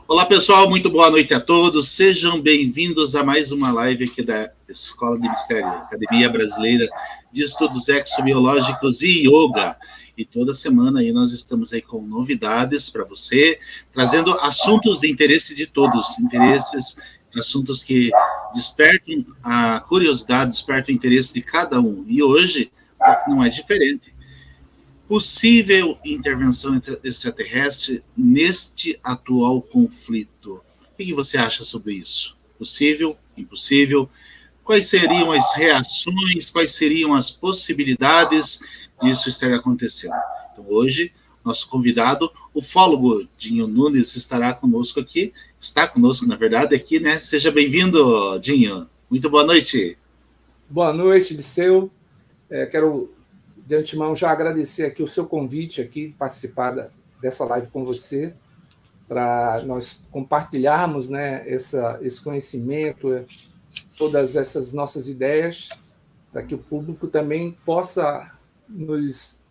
Olá, pessoal, muito boa noite a todos. Sejam bem-vindos a mais uma live aqui da Escola de Mistério, Academia Brasileira de Estudos Exobiológicos e Yoga. E toda semana aí nós estamos aí com novidades para você, trazendo assuntos de interesse de todos, assuntos que despertam a curiosidade, despertam o interesse de cada um. E hoje não é diferente. Possível intervenção extraterrestre neste atual conflito. O que você acha sobre isso? Possível? Impossível? Quais seriam as reações? Quais seriam as possibilidades disso estar acontecendo? Então, hoje, nosso convidado, o ufólogo Dinho Nunes, estará conosco aqui. Está conosco, na verdade, aqui, né? Seja bem-vindo, Dinho. Muito boa noite. Boa noite, Liceu. Quero de antemão já agradecer aqui o seu convite aqui, participar dessa live com você, para nós compartilharmos, né, esse conhecimento, todas essas nossas ideias, para que o público também possa nos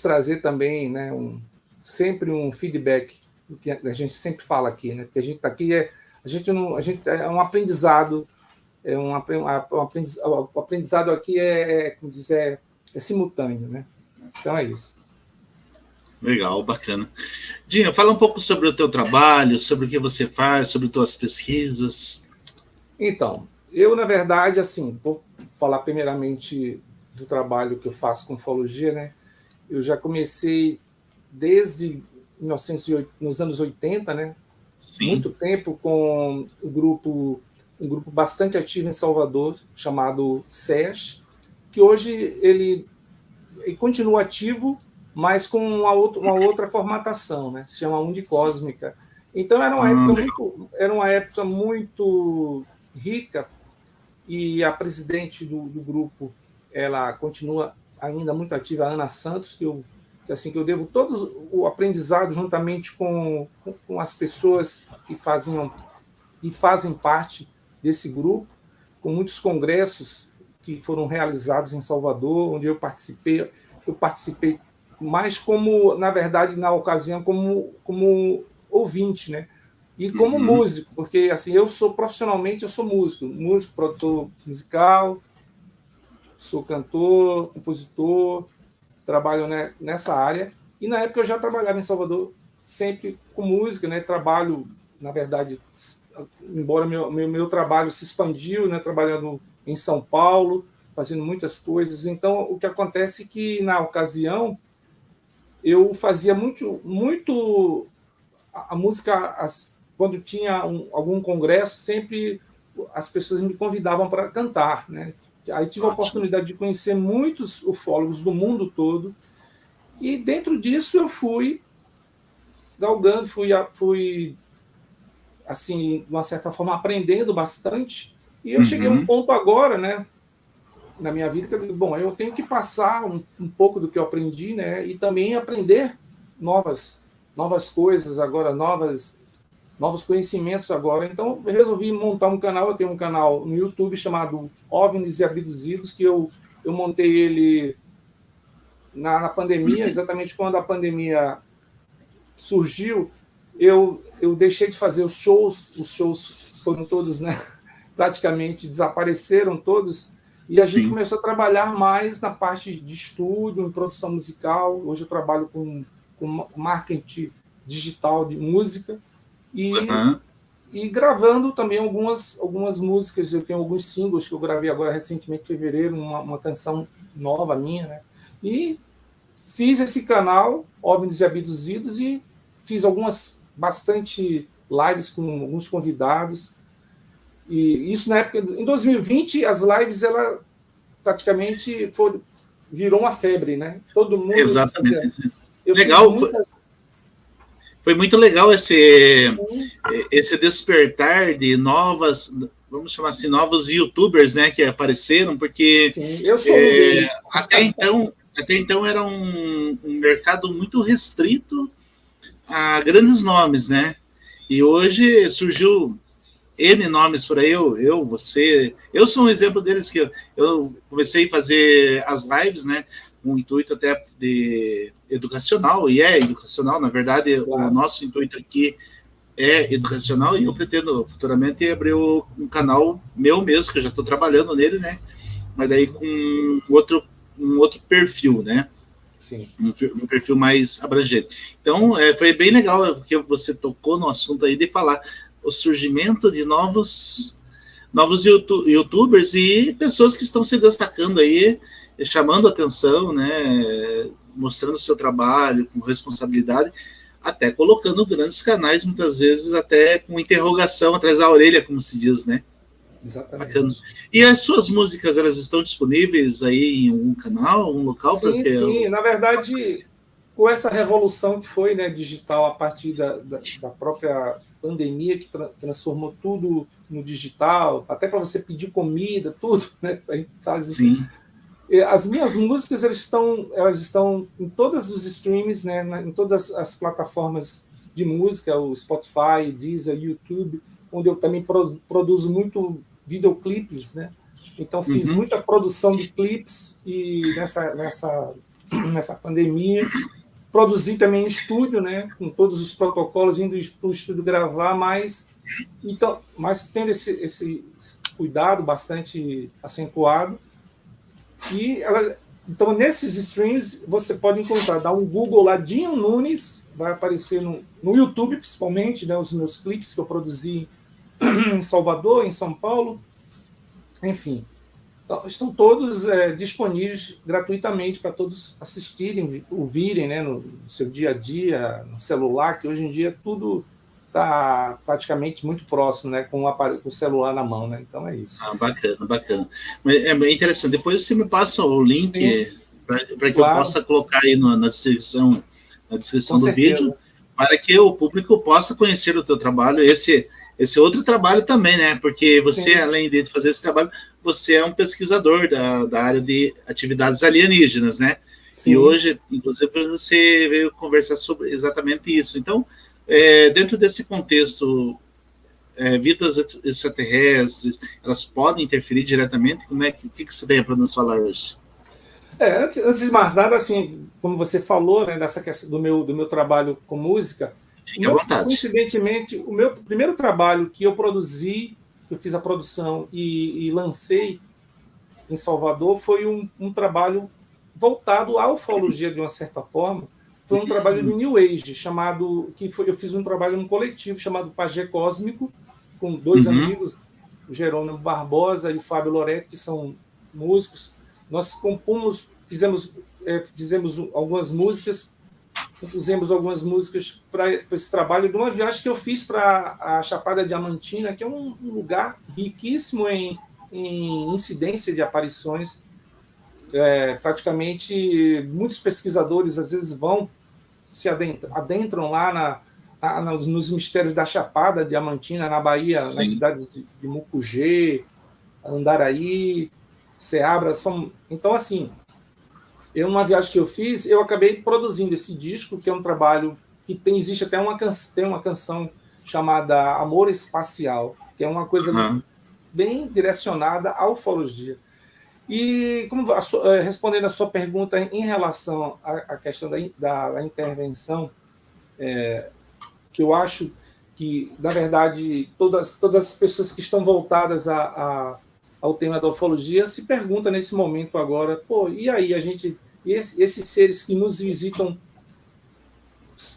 trazer também, né, sempre um feedback, do que a gente sempre fala aqui, né, porque a gente está aqui, a gente é um aprendizado, o aprendizado aqui como dizer, é simultâneo, né? Então é isso. Legal, bacana. Dinho, fala um pouco sobre o teu trabalho, sobre o que você faz, sobre tuas pesquisas. Então, eu, na verdade, assim, vou falar primeiramente do trabalho que eu faço com ufologia, né? Eu já comecei desde 1908, nos anos 80, né? Sim. Muito tempo com um grupo bastante ativo em Salvador, chamado SES, que hoje ele continua ativo, mas com uma outra formatação, né? Se chama Undicósmica. Então era uma época muito rica, e a presidente do grupo, ela continua ainda muito ativa, a Ana Santos, que eu devo todo o aprendizado juntamente com as pessoas que fazem parte desse grupo, com muitos congressos que foram realizados em Salvador, onde eu participei mais como, na verdade, na ocasião, como ouvinte, né? E como músico, porque assim, profissionalmente eu sou músico, produtor musical, sou cantor, compositor, trabalho, né, nessa área. E na época eu já trabalhava em Salvador sempre com música, né? Trabalho, na verdade, embora meu trabalho se expandiu, né, trabalhando em São Paulo, fazendo muitas coisas. Então, o que acontece é que, na ocasião, eu fazia muito a música, quando tinha algum congresso, sempre as pessoas me convidavam para cantar, né? Aí tive a oportunidade de conhecer muitos ufólogos do mundo todo, e dentro disso eu fui galgando, fui assim, de uma certa forma, aprendendo bastante, e eu cheguei a um ponto agora, né, na minha vida, que eu digo, bom, eu tenho que passar um pouco do que eu aprendi, né, e também aprender novas coisas agora, novos conhecimentos agora. Então, eu resolvi montar um canal. Eu tenho um canal no YouTube chamado OVNIs e Abduzidos, que eu montei ele na pandemia, exatamente quando a pandemia surgiu. Eu deixei de fazer os shows foram todos, né, praticamente desapareceram todos, e a gente começou a trabalhar mais na parte de estúdio, em produção musical. Hoje eu trabalho com marketing digital de música, e gravando também algumas músicas. Eu tenho alguns singles que eu gravei agora recentemente, em fevereiro, uma canção nova minha, né? E fiz esse canal, OVNIs e Abduzidos, e fiz bastante lives com alguns convidados. E isso na época, em 2020, as lives, ela praticamente virou uma febre, né? Todo mundo. Exatamente. Legal. Foi muito legal esse despertar de novas, vamos chamar assim, novos YouTubers, né, que apareceram, porque sim, eu sou um deles. Até então era um mercado muito restrito a grandes nomes, né? E hoje surgiu N nomes por aí, você. Eu sou um exemplo deles, que eu comecei a fazer as lives, né? Um intuito até de educacional, e é educacional, na verdade. Claro. O nosso intuito aqui é educacional, e eu pretendo futuramente abrir um canal meu mesmo, que eu já estou trabalhando nele, né? Mas daí com um outro perfil, né? Sim. Um perfil mais abrangente. Então, foi bem legal que você tocou no assunto aí de falar o surgimento de novos YouTubers e pessoas que estão se destacando aí, chamando atenção, né, mostrando o seu trabalho com responsabilidade, até colocando grandes canais, muitas vezes até com interrogação atrás da orelha, como se diz, né? Exatamente. Bacana. E as suas músicas, elas estão disponíveis aí em um canal, um local? Sim, sim. Na verdade, com essa revolução que foi, né, digital, a partir da própria pandemia, que transformou tudo no digital, até para você pedir comida, tudo, né? Sim. As minhas músicas elas estão em todos os streams, né, em todas as plataformas de música, o Spotify, o Deezer, o YouTube, onde eu também produzo muito videoclipes, né? Então fiz muita produção de clipes e nessa pandemia produzi também em estúdio, né, com todos os protocolos, indo para o estúdio gravar, mas tendo esse cuidado bastante acentuado. Então, nesses streams, você pode encontrar, dá um Google lá, Dinho Nunes, vai aparecer no YouTube, principalmente, né, os meus clipes que eu produzi em Salvador, em São Paulo, enfim. Então, estão todos disponíveis gratuitamente para todos assistirem, ouvirem, né, no seu dia a dia, no celular, que hoje em dia tudo está praticamente muito próximo, né, com o celular na mão, né? Então é isso. Bacana, bacana. É bem interessante. Depois você me passa o link para que eu possa colocar aí na descrição do vídeo, para que o público possa conhecer o teu trabalho. Esse outro trabalho também, né? Porque você, além de fazer esse trabalho, você é um pesquisador da área de atividades alienígenas, né? Sim. E hoje, inclusive, você veio conversar sobre exatamente isso. Então, dentro desse contexto, vidas extraterrestres, elas podem interferir diretamente? O que você tem para nos falar hoje? Antes de mais nada, assim, como você falou, né, dessa questão do meu trabalho com música, fique à vontade. Coincidentemente, o meu primeiro trabalho que eu produzi, que eu fiz a produção e lancei em Salvador, foi um trabalho voltado à ufologia de uma certa forma. Foi um trabalho do New Age, eu fiz um trabalho num coletivo chamado Pajé Cósmico, com dois amigos, o Jerônimo Barbosa e o Fábio Loretti, que são músicos. Nós fizemos algumas músicas, compusemos algumas músicas para esse trabalho de uma viagem que eu fiz para a Chapada Diamantina, que é um lugar riquíssimo em incidência de aparições. Praticamente, muitos pesquisadores às vezes se adentram lá nos mistérios da Chapada Diamantina, na Bahia, nas cidades de Mucugê, Andaraí, Ceabra. Então, assim, numa viagem que eu fiz, eu acabei produzindo esse disco, que é um trabalho que existe até uma canção chamada Amor Espacial, que é uma coisa bem direcionada à ufologia. E respondendo a sua pergunta em relação à questão da intervenção, que eu acho que, na verdade, todas as pessoas que estão voltadas ao tema da ufologia se perguntam nesse momento agora, e aí esses seres que nos visitam,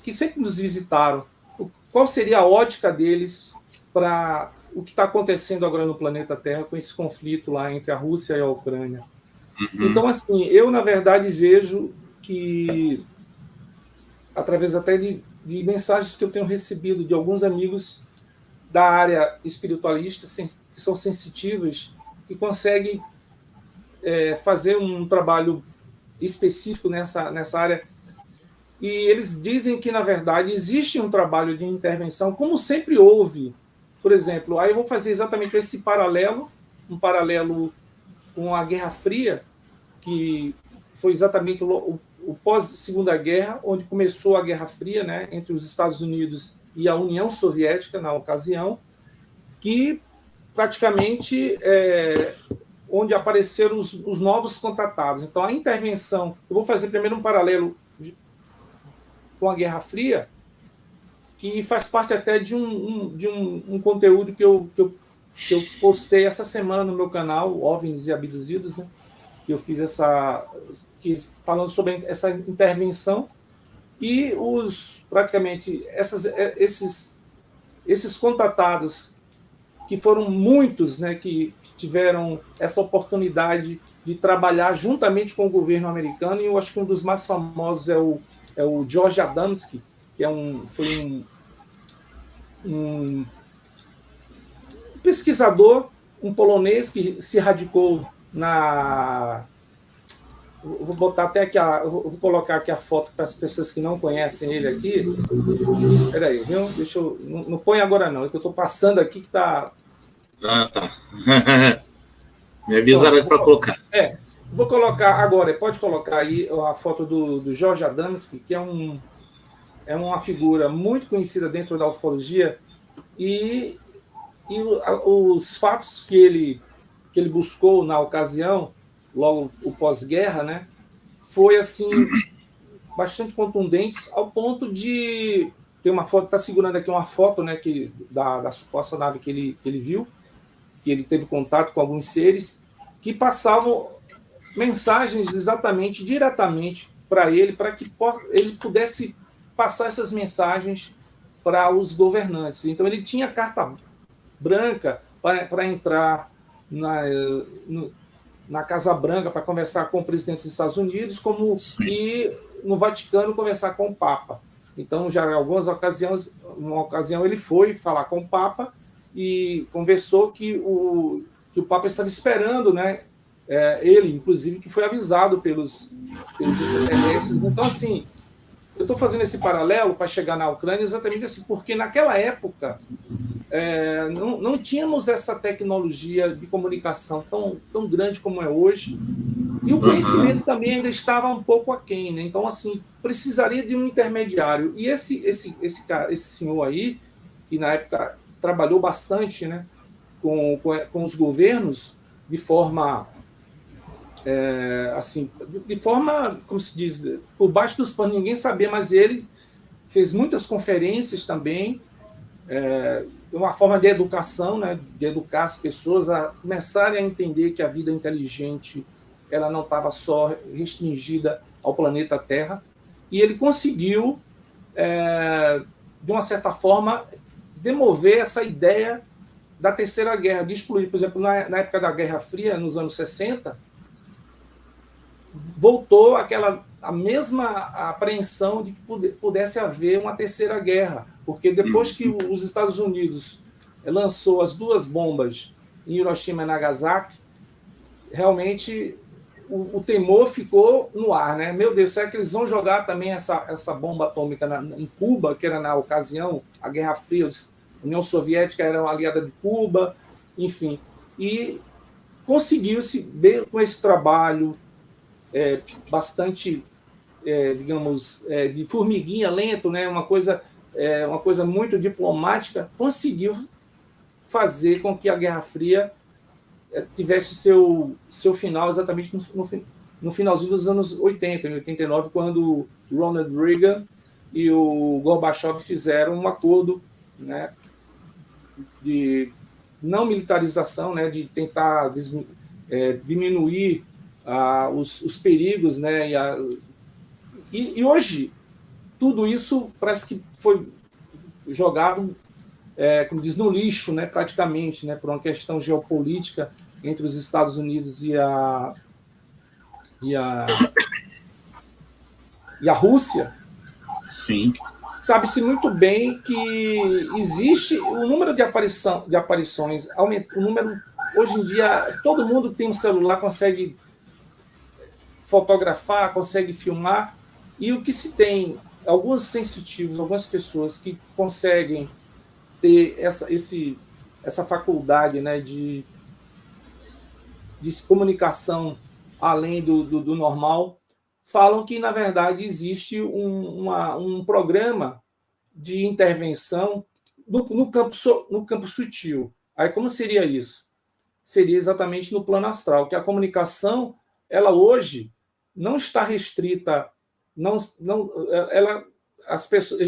que sempre nos visitaram, qual seria a ótica deles para o que está acontecendo agora no planeta Terra com esse conflito lá entre a Rússia e a Ucrânia? Então, assim, eu, na verdade, vejo que, através até de mensagens que eu tenho recebido de alguns amigos da área espiritualista, que são sensitivos, que conseguem fazer um trabalho específico nessa área, e eles dizem que, na verdade, existe um trabalho de intervenção, como sempre houve. Por exemplo, aí eu vou fazer exatamente esse paralelo, um paralelo com a Guerra Fria, que foi exatamente o pós-Segunda Guerra, onde começou a Guerra Fria, né, entre os Estados Unidos e a União Soviética, na ocasião, que praticamente onde apareceram os novos contatados. Então, a intervenção... Eu vou fazer primeiro um paralelo com a Guerra Fria, que faz parte até de um conteúdo que eu postei essa semana no meu canal, OVNIs e Abduzidos, né? Que eu fiz falando sobre essa intervenção e praticamente esses contatados, que foram muitos, né, que tiveram essa oportunidade de trabalhar juntamente com o governo americano, e eu acho que um dos mais famosos é o George Adamski, que foi um pesquisador, um polonês que se radicou vou botar até aqui, vou colocar aqui a foto para as pessoas que não conhecem ele aqui. Espera aí, viu? Deixa eu... Não põe agora não, é que eu estou passando aqui que está... Ah, tá. Me avisaram para colocar. Vou colocar agora, pode colocar aí a foto do George Adamski, que é uma figura muito conhecida dentro da ufologia, e os fatos que ele buscou na ocasião, logo o pós-guerra, né, foi assim bastante contundentes, ao ponto de ter uma foto, está segurando aqui uma foto, né, da suposta nave que ele viu, que ele teve contato com alguns seres que passavam mensagens diretamente para ele, para que ele pudesse passar essas mensagens para os governantes. Então ele tinha carta branca para entrar na Casa Branca para conversar com o presidente dos Estados Unidos, e no Vaticano conversar com o Papa. Então, já em uma ocasião ele foi falar com o Papa e conversou que o Papa estava esperando, né? Ele, inclusive, que foi avisado pelos extraterrestres. Então, assim, eu estou fazendo esse paralelo para chegar na Ucrânia exatamente assim, porque naquela época não tínhamos essa tecnologia de comunicação tão grande como é hoje, e o conhecimento também ainda estava um pouco aquém, né? Então, assim, precisaria de um intermediário. E esse senhor aí, que na época trabalhou bastante, né, com os governos de forma... assim, de forma, como se diz, por baixo dos panos, ninguém sabia, mas ele fez muitas conferências também, uma forma de educação, né, de educar as pessoas a começarem a entender que a vida inteligente ela não estava só restringida ao planeta Terra, e ele conseguiu, de uma certa forma, demover essa ideia da Terceira Guerra, de excluir, por exemplo, na época da Guerra Fria, nos anos 60, voltou a mesma apreensão de que pudesse haver uma terceira guerra, porque depois que os Estados Unidos lançou as 2 bombas em Hiroshima e Nagasaki, realmente o temor ficou no ar, né? Meu Deus, será que eles vão jogar também essa bomba atômica em Cuba, que era na ocasião a Guerra Fria, a União Soviética era uma aliada de Cuba, enfim, e conseguiu-se, com esse trabalho bastante, digamos, de formiguinha lento, né? Uma coisa muito diplomática, conseguiu fazer com que a Guerra Fria tivesse seu final exatamente no finalzinho dos anos 80, em 89, quando Ronald Reagan e o Gorbachev fizeram um acordo, né, de não militarização, né, de tentar diminuir os perigos, né, e hoje tudo isso parece que foi jogado, como diz, no lixo, né, praticamente, né, por uma questão geopolítica entre os Estados Unidos e a Rússia. Sim. Sabe-se muito bem que existe o número de aparições, o número, hoje em dia, todo mundo tem um celular, consegue fotografar, consegue filmar, e o que se tem, alguns sensitivos, algumas pessoas que conseguem ter essa faculdade, né, de comunicação além do normal, falam que, na verdade, existe um programa de intervenção no campo sutil. Aí, como seria isso? Seria exatamente no plano astral, que a comunicação, ela hoje não está restrita, as pessoas,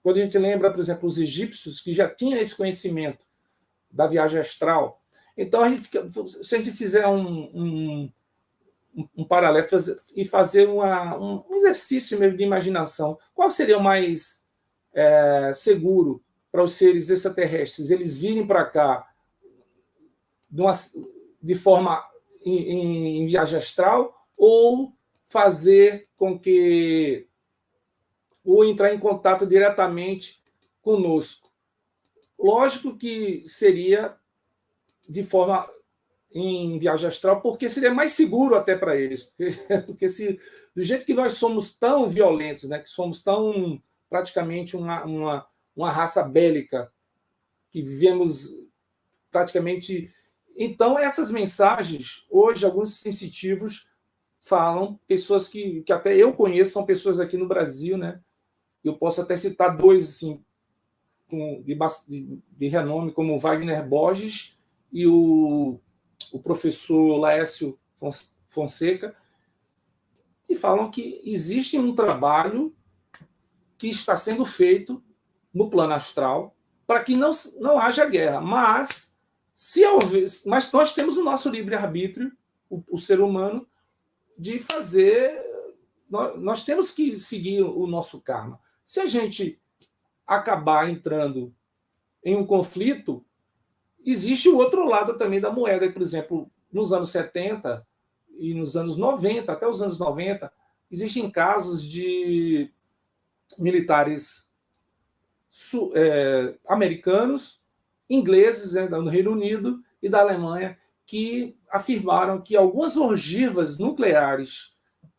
quando a gente lembra, por exemplo, os egípcios, que já tinham esse conhecimento da viagem astral. Então, se a gente fizer um paralelo e fazer um exercício mesmo de imaginação, qual seria o mais seguro para os seres extraterrestres? Eles virem para cá de forma em viagem astral, ou fazer com que ou entrar em contato diretamente conosco? Lógico que seria de forma em viagem astral, porque seria mais seguro até para eles, porque do jeito que nós somos tão violentos, né, que somos tão praticamente uma raça bélica, que vivemos praticamente. Então, essas mensagens, hoje, alguns sensitivos falam, pessoas que até eu conheço, são pessoas aqui no Brasil, né? Eu posso até citar dois assim, de renome, como o Wagner Borges e o professor Laércio Fonseca, que falam que existe um trabalho que está sendo feito no plano astral para que não haja guerra. Mas nós temos o nosso livre-arbítrio, o ser humano, de fazer. Nós temos que seguir o nosso karma. Se a gente acabar entrando em um conflito, existe o outro lado também da moeda. Por exemplo, nos anos 70 e nos anos 90, até os anos 90, existem casos de militares americanos, ingleses, no Reino Unido e da Alemanha, que afirmaram que algumas ogivas nucleares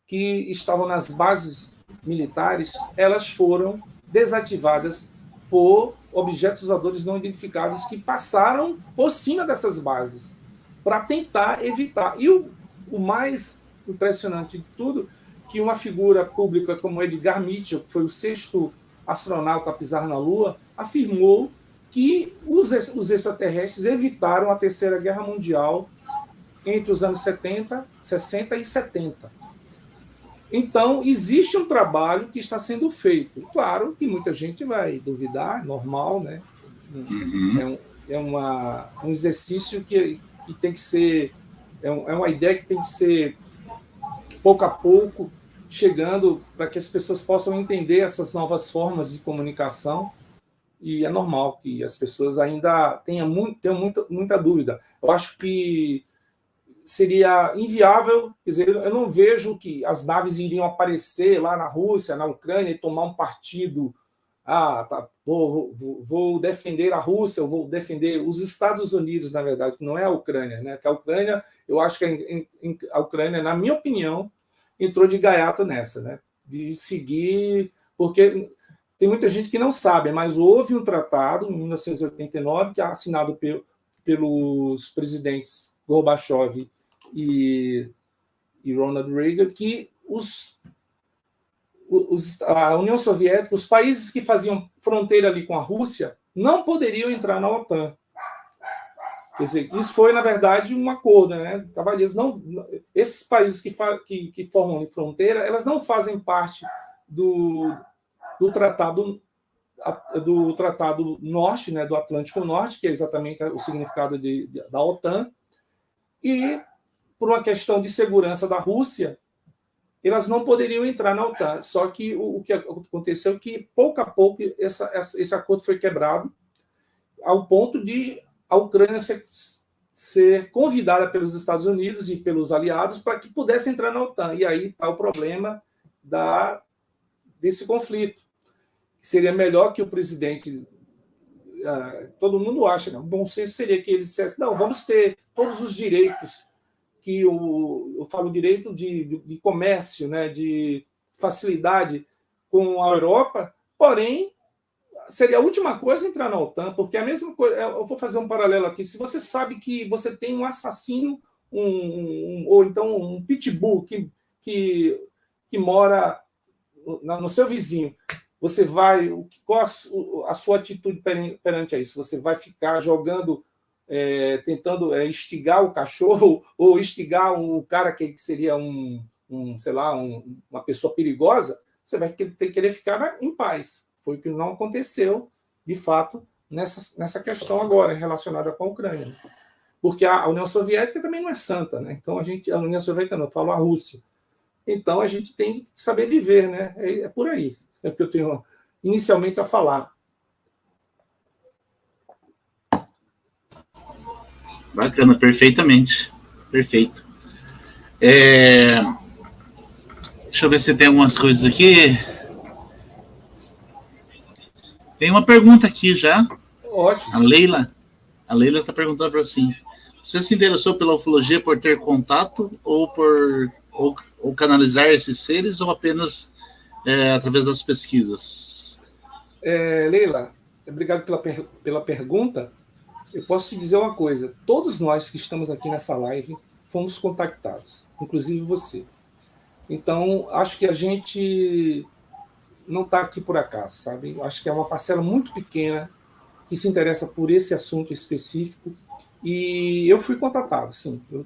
que estavam nas bases militares, elas foram desativadas por objetos voadores não identificados que passaram por cima dessas bases para tentar evitar. E o mais impressionante de tudo, que uma figura pública como Edgar Mitchell, que foi o 6º astronauta a pisar na Lua, afirmou que os extraterrestres evitaram a Terceira Guerra Mundial entre os anos 60 e 70. Então, existe um trabalho que está sendo feito. Claro que muita gente vai duvidar, é normal, né? Uhum. Um exercício que tem que ser... É uma ideia que tem que ser, pouco a pouco, chegando para que as pessoas possam entender essas novas formas de comunicação. E é normal que as pessoas ainda tenham muita dúvida. Eu acho que seria inviável, quer dizer, eu não vejo que as naves iriam aparecer lá na Rússia, na Ucrânia, e tomar um partido. Vou defender a Rússia, eu vou defender os Estados Unidos, na verdade, que não é a Ucrânia, né? Que a Ucrânia, eu acho que a Ucrânia, na minha opinião, entrou de gaiato nessa, né? De seguir, porque tem muita gente que não sabe, mas houve um tratado, em 1989, que é assinado pelos presidentes Gorbachev e Ronald Reagan, que a União Soviética, os países que faziam fronteira ali com a Rússia, não poderiam entrar na OTAN. Quer dizer, isso foi, na verdade, um acordo, né? Esses países que formam fronteira, elas não fazem parte do tratado norte, né, do Atlântico Norte, que é exatamente o significado da OTAN, e por uma questão de segurança da Rússia, elas não poderiam entrar na OTAN. Só que o que aconteceu é que, pouco a pouco, esse acordo foi quebrado, ao ponto de a Ucrânia ser convidada pelos Estados Unidos e pelos aliados para que pudesse entrar na OTAN. E aí está o problema desse conflito. Seria melhor que o presidente... todo mundo acha, né? O bom senso seria que ele dissesse, não, vamos ter todos os direitos, que eu falo direito de comércio, né, de facilidade com a Europa, porém, seria a última coisa entrar na OTAN, porque a mesma coisa... Eu vou fazer um paralelo aqui. Se você sabe que você tem um assassino, ou então um pitbull que mora no seu vizinho, você vai... Qual a sua atitude perante a isso? Você vai ficar jogando, tentando instigar o cachorro, ou instigar o cara que seria sei lá, uma pessoa perigosa? Você vai querer ficar em paz. Foi o que não aconteceu, de fato, nessa questão agora relacionada com a Ucrânia. Porque a União Soviética também não é santa, né? Então a União Soviética não, eu falo a Rússia. Então a gente tem que saber viver, né? É por aí. É o que eu tenho inicialmente a falar. Bacana, perfeitamente. Perfeito. Deixa eu ver se tem algumas coisas aqui. Tem uma pergunta aqui já. Ótimo. A Leila está perguntando para assim: você se interessou pela ufologia por ter contato ou canalizar esses seres ou apenas através das pesquisas? Leila, obrigado pela pergunta. Eu posso te dizer uma coisa: todos nós que estamos aqui nessa live fomos contactados, inclusive você. Então, acho que a gente não está aqui por acaso, sabe? Acho que é uma parcela muito pequena que se interessa por esse assunto específico. E eu fui contatado, sim. Eu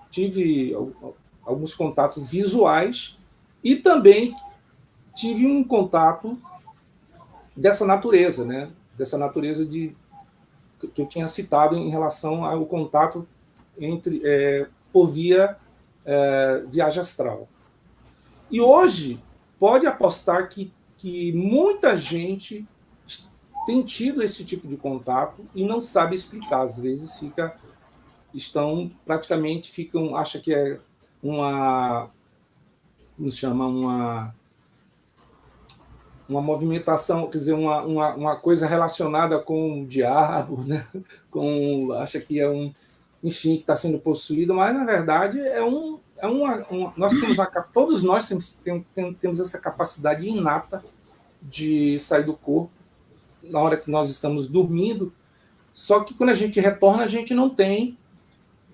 tive alguns contatos visuais e também tive um contato dessa natureza, né? Dessa natureza que eu tinha citado em relação ao contato por via viagem astral. E hoje pode apostar que muita gente tem tido esse tipo de contato e não sabe explicar. Às vezes acha que é uma movimentação, quer dizer, uma coisa relacionada com o diabo, né? Acha que é enfim, que está sendo possuído, mas na verdade todos nós temos essa capacidade inata de sair do corpo na hora que nós estamos dormindo, só que quando a gente retorna, a gente não tem,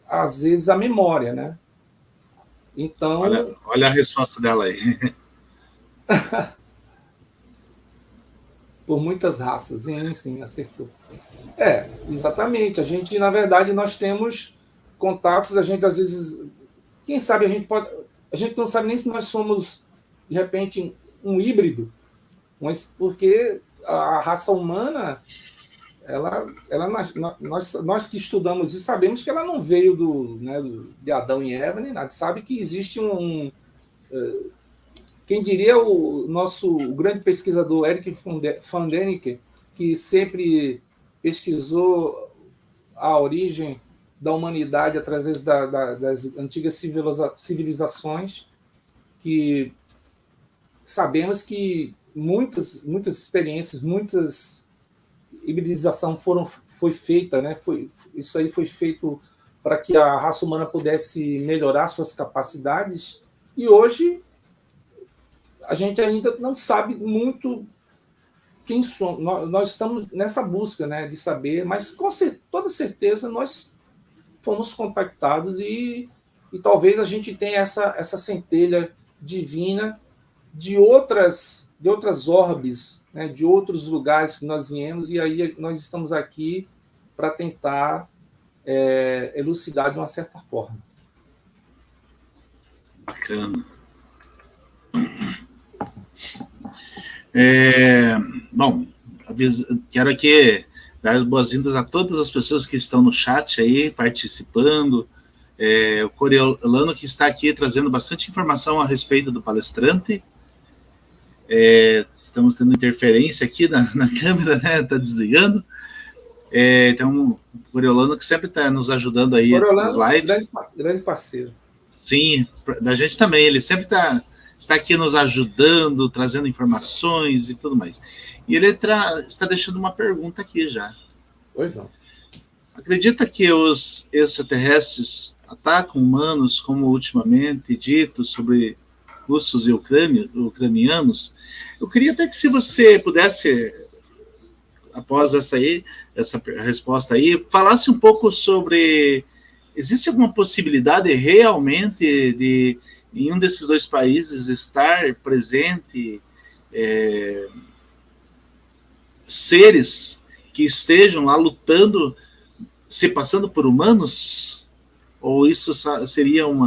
às vezes, a memória, né? Então... Olha a resposta dela aí. Por muitas raças, sim, acertou. Exatamente. A gente, na verdade, nós temos contatos, a gente, às vezes... Quem sabe a gente não sabe nem se nós somos, de repente, um híbrido, mas porque a raça humana, nós que estudamos e sabemos que ela não veio de Adão e Eva, nem nada. Sabe que existe quem diria o grande pesquisador Eric van Däniken, que sempre pesquisou a origem da humanidade através das antigas civilizações, que sabemos que muitas experiências, muitas hibridização foi feita, né? Isso aí foi feito para que a raça humana pudesse melhorar suas capacidades, e hoje a gente ainda não sabe muito quem somos. Nós estamos nessa busca, né, de saber, mas com toda certeza nós fomos contactados e talvez a gente tenha essa centelha divina de outras orbes, né, de outros lugares que nós viemos, e aí nós estamos aqui para tentar elucidar de uma certa forma. Bacana. Bom, quero aqui dar as boas-vindas a todas as pessoas que estão no chat aí, participando. O Coriolano, que está aqui trazendo bastante informação a respeito do palestrante. Estamos tendo interferência aqui na câmera, né? Está desligando. Então, o Coriolano, que sempre está nos ajudando aí nas lives. Grande parceiro. Sim, da gente também. Ele sempre está aqui nos ajudando, trazendo informações e tudo mais. E ele está deixando uma pergunta aqui já. Pois não. Acredita que os extraterrestres atacam humanos, como ultimamente dito sobre russos e ucranianos? Eu queria até que, se você pudesse, após essa resposta aí, falasse um pouco sobre... Existe alguma possibilidade realmente de, em um desses dois países, estar presente seres que estejam lá lutando, se passando por humanos? Ou isso seria um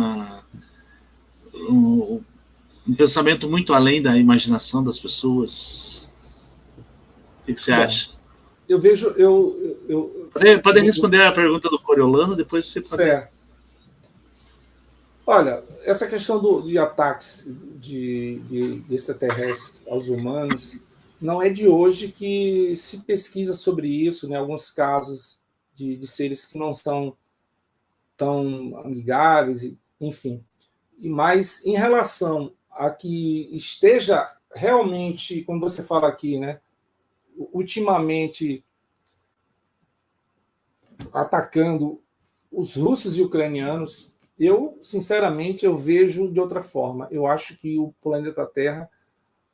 pensamento muito além da imaginação das pessoas? O que você acha? Eu vejo... Pode responder a pergunta do Coriolano, depois você pode... Certo. Olha, essa questão de ataques de extraterrestres aos humanos não é de hoje que se pesquisa sobre isso, né? Alguns casos de seres que não são tão amigáveis, enfim. Mas em relação a que esteja realmente, como você fala aqui, né, ultimamente atacando os russos e ucranianos, eu, sinceramente, eu vejo de outra forma. Eu acho que o planeta Terra,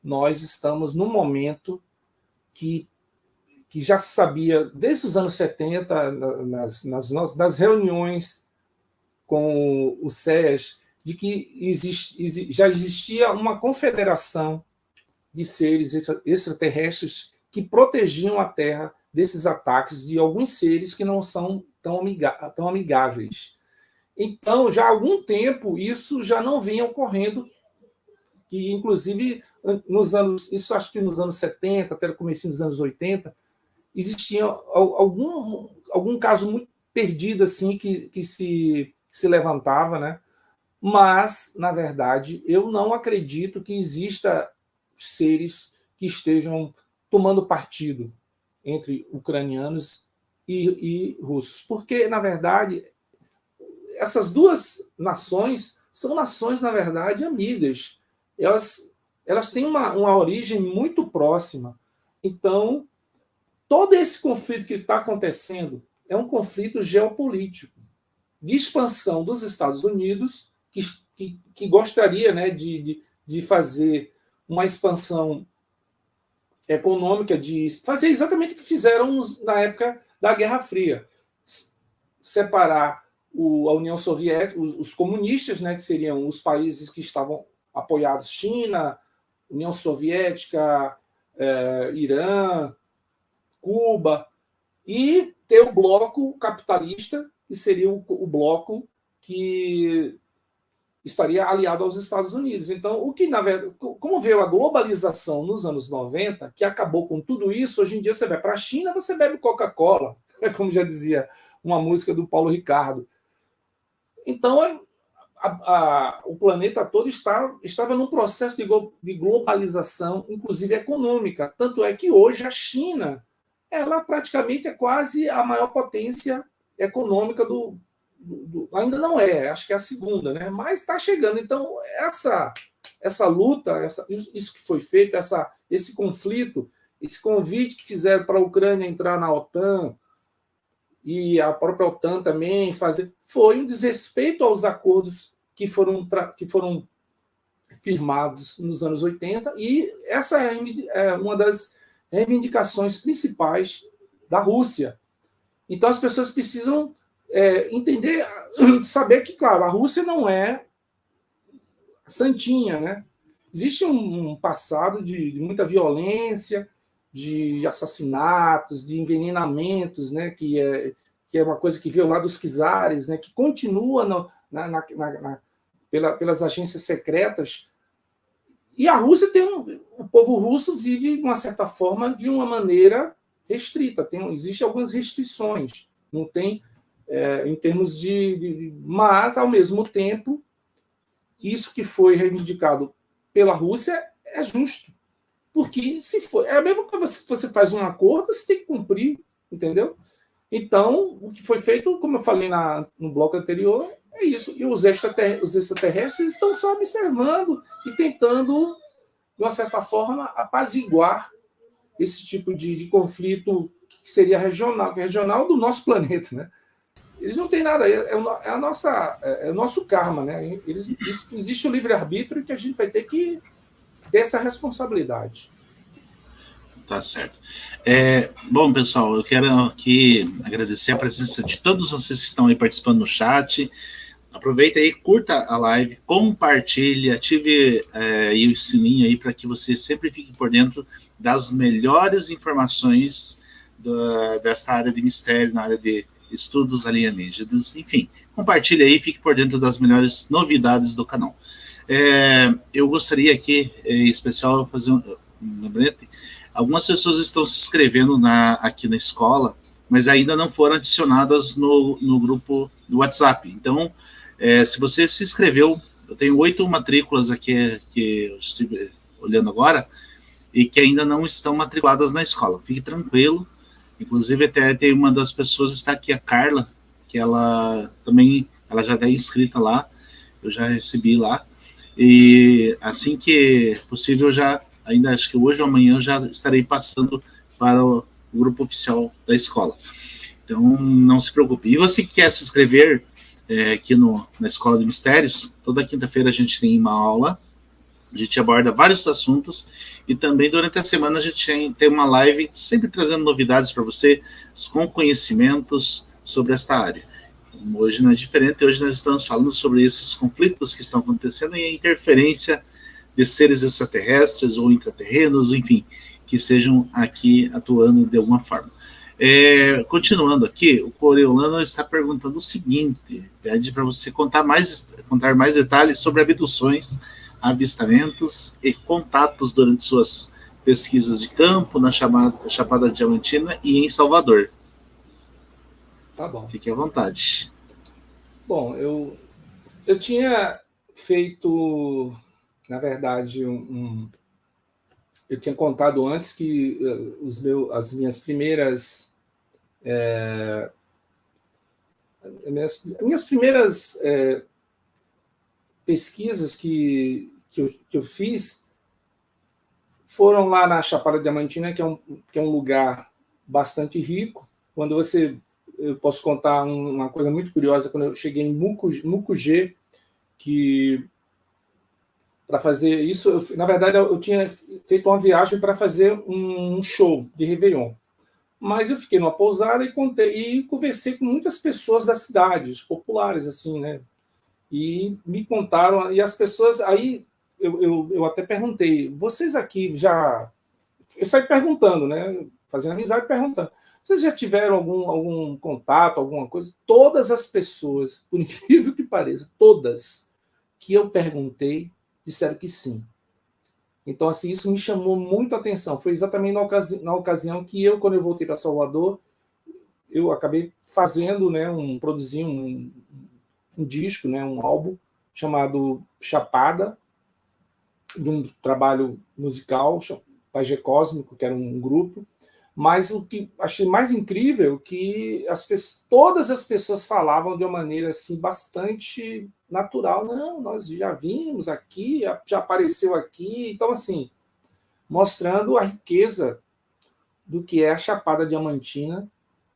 nós estamos num momento que já se sabia, desde os anos 70, nas reuniões com o SES, de que já existia uma confederação de seres extraterrestres que protegiam a Terra desses ataques de alguns seres que não são tão amigáveis. Então, já há algum tempo, isso já não vinha ocorrendo, que inclusive isso acho que nos anos 70, até o começo dos anos 80, existia algum caso muito perdido assim que se levantava, né? Mas, na verdade, eu não acredito que exista seres que estejam tomando partido entre ucranianos e russos, porque, na verdade, essas duas nações são nações, na verdade, amigas. Elas têm uma origem muito próxima. Então, todo esse conflito que está acontecendo é um conflito geopolítico, de expansão dos Estados Unidos, que gostaria, né, de fazer uma expansão econômica, de fazer exatamente o que fizeram na época da Guerra Fria, separar a União Soviética, os comunistas, né, que seriam os países que estavam apoiados, China, União Soviética, Irã, Cuba, e ter o bloco capitalista, que seria o bloco que estaria aliado aos Estados Unidos. Então, o que, na verdade, como veio a globalização nos anos 90, que acabou com tudo isso, hoje em dia você vai para a China, você bebe Coca-Cola, como já dizia uma música do Paulo Ricardo. Então, o planeta todo estava num processo de globalização, inclusive econômica. Tanto é que hoje a China, ela praticamente é quase a maior potência econômica ainda não é, acho que é a segunda, né? Mas está chegando. Então, essa luta, isso que foi feito, esse conflito, esse convite que fizeram para a Ucrânia entrar na OTAN, e a própria OTAN também foi um desrespeito aos acordos que foram firmados nos anos 80, e essa é uma das reivindicações principais da Rússia. Então, as pessoas precisam entender, saber que, claro, a Rússia não é santinha, né? Existe um passado de muita violência, de assassinatos, de envenenamentos, né? Que é uma coisa que veio lá dos czares, né? Que continua pelas agências secretas. E a Rússia o povo russo vive, de uma certa forma, de uma maneira restrita. Existem algumas restrições, não tem em termos mas, ao mesmo tempo, isso que foi reivindicado pela Rússia é justo. Porque se for, é a mesma coisa que você faz um acordo, você tem que cumprir, entendeu? Então, o que foi feito, como eu falei no bloco anterior, é isso. E os extraterrestres estão só observando e tentando, de uma certa forma, apaziguar esse tipo de conflito que seria regional, que é regional do nosso planeta, né? Eles não têm nada, é o nosso karma, né? Existe o livre-arbítrio que a gente vai ter que ter essa responsabilidade. Tá certo. Bom, pessoal, eu quero aqui agradecer a presença de todos vocês que estão aí participando no chat. Aproveita aí, curta a live, compartilhe, ative aí o sininho aí para que você sempre fique por dentro das melhores informações dessa área de mistério, na área de estudos alienígenas, enfim, compartilhe aí, fique por dentro das melhores novidades do canal. Eu gostaria aqui, em especial, fazer um lembrete. Algumas pessoas estão se inscrevendo aqui na escola, mas ainda não foram adicionadas no grupo do WhatsApp. Então, se você se inscreveu, eu tenho 8 matrículas aqui que eu estive olhando agora, e que ainda não estão matriculadas na escola. Fique tranquilo. Inclusive, até tem uma das pessoas, está aqui, a Carla, que ela já está inscrita lá, eu já recebi lá, e assim que possível, ainda acho que hoje ou amanhã, eu já estarei passando para o grupo oficial da escola. Então, não se preocupe. E você que quer se inscrever aqui na Escola de Mistérios, toda quinta-feira a gente tem uma aula, a gente aborda vários assuntos, e também durante a semana a gente tem uma live sempre trazendo novidades para você, com conhecimentos sobre esta área. Hoje não é diferente, hoje nós estamos falando sobre esses conflitos que estão acontecendo e a interferência de seres extraterrestres ou intraterrenos, enfim, que estejam aqui atuando de alguma forma. Continuando aqui, o Coriolano está perguntando o seguinte, pede para você contar mais detalhes sobre abduções, avistamentos e contatos durante suas pesquisas de campo na Chapada Diamantina e em Salvador. Tá bom. Fique à vontade. Bom, eu tinha feito, na verdade, eu tinha contado antes que as minhas primeiras pesquisas que eu fiz foram lá na Chapada Diamantina, que é um lugar bastante rico. Eu posso contar uma coisa muito curiosa, quando eu cheguei em Mucugê, que para fazer isso, na verdade, eu tinha feito uma viagem para fazer um show de Réveillon. Mas eu fiquei numa pousada e conversei com muitas pessoas da cidade, os populares, assim, né? E me contaram, e as pessoas, aí eu até perguntei, vocês aqui já... Eu saí perguntando, né? Fazendo amizade, perguntando. Vocês já tiveram algum contato, alguma coisa? Todas as pessoas, por incrível que pareça, todas que eu perguntei, disseram que sim. Então, assim, isso me chamou muito a atenção. Foi exatamente na ocasião que quando eu voltei para Salvador, eu acabei fazendo, né, produzindo um disco, né, um álbum chamado Chapada, de um trabalho musical, Pajé Cósmico, que era um grupo. Mas o que achei mais incrível é que todas as pessoas falavam de uma maneira assim, bastante natural. Não, nós já vimos aqui, já apareceu aqui. Então, assim, mostrando a riqueza do que é a Chapada Diamantina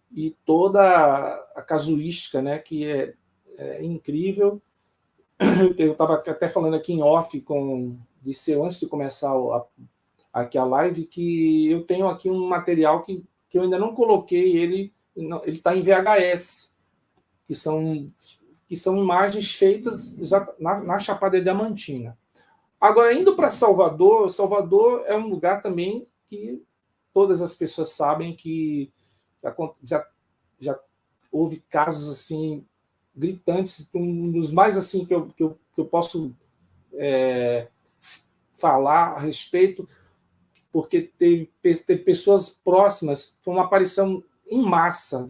e toda a casuística, né, que é incrível. Eu estava até falando aqui em off com Disseu, antes de começar aqui a live, que eu tenho aqui um material que eu ainda não coloquei, ele está em VHS, que são imagens feitas na Chapada Diamantina. Agora, indo para Salvador é um lugar também que todas as pessoas sabem que já houve casos assim gritantes, um dos mais assim que eu posso falar a respeito, porque teve pessoas próximas, foi uma aparição em massa,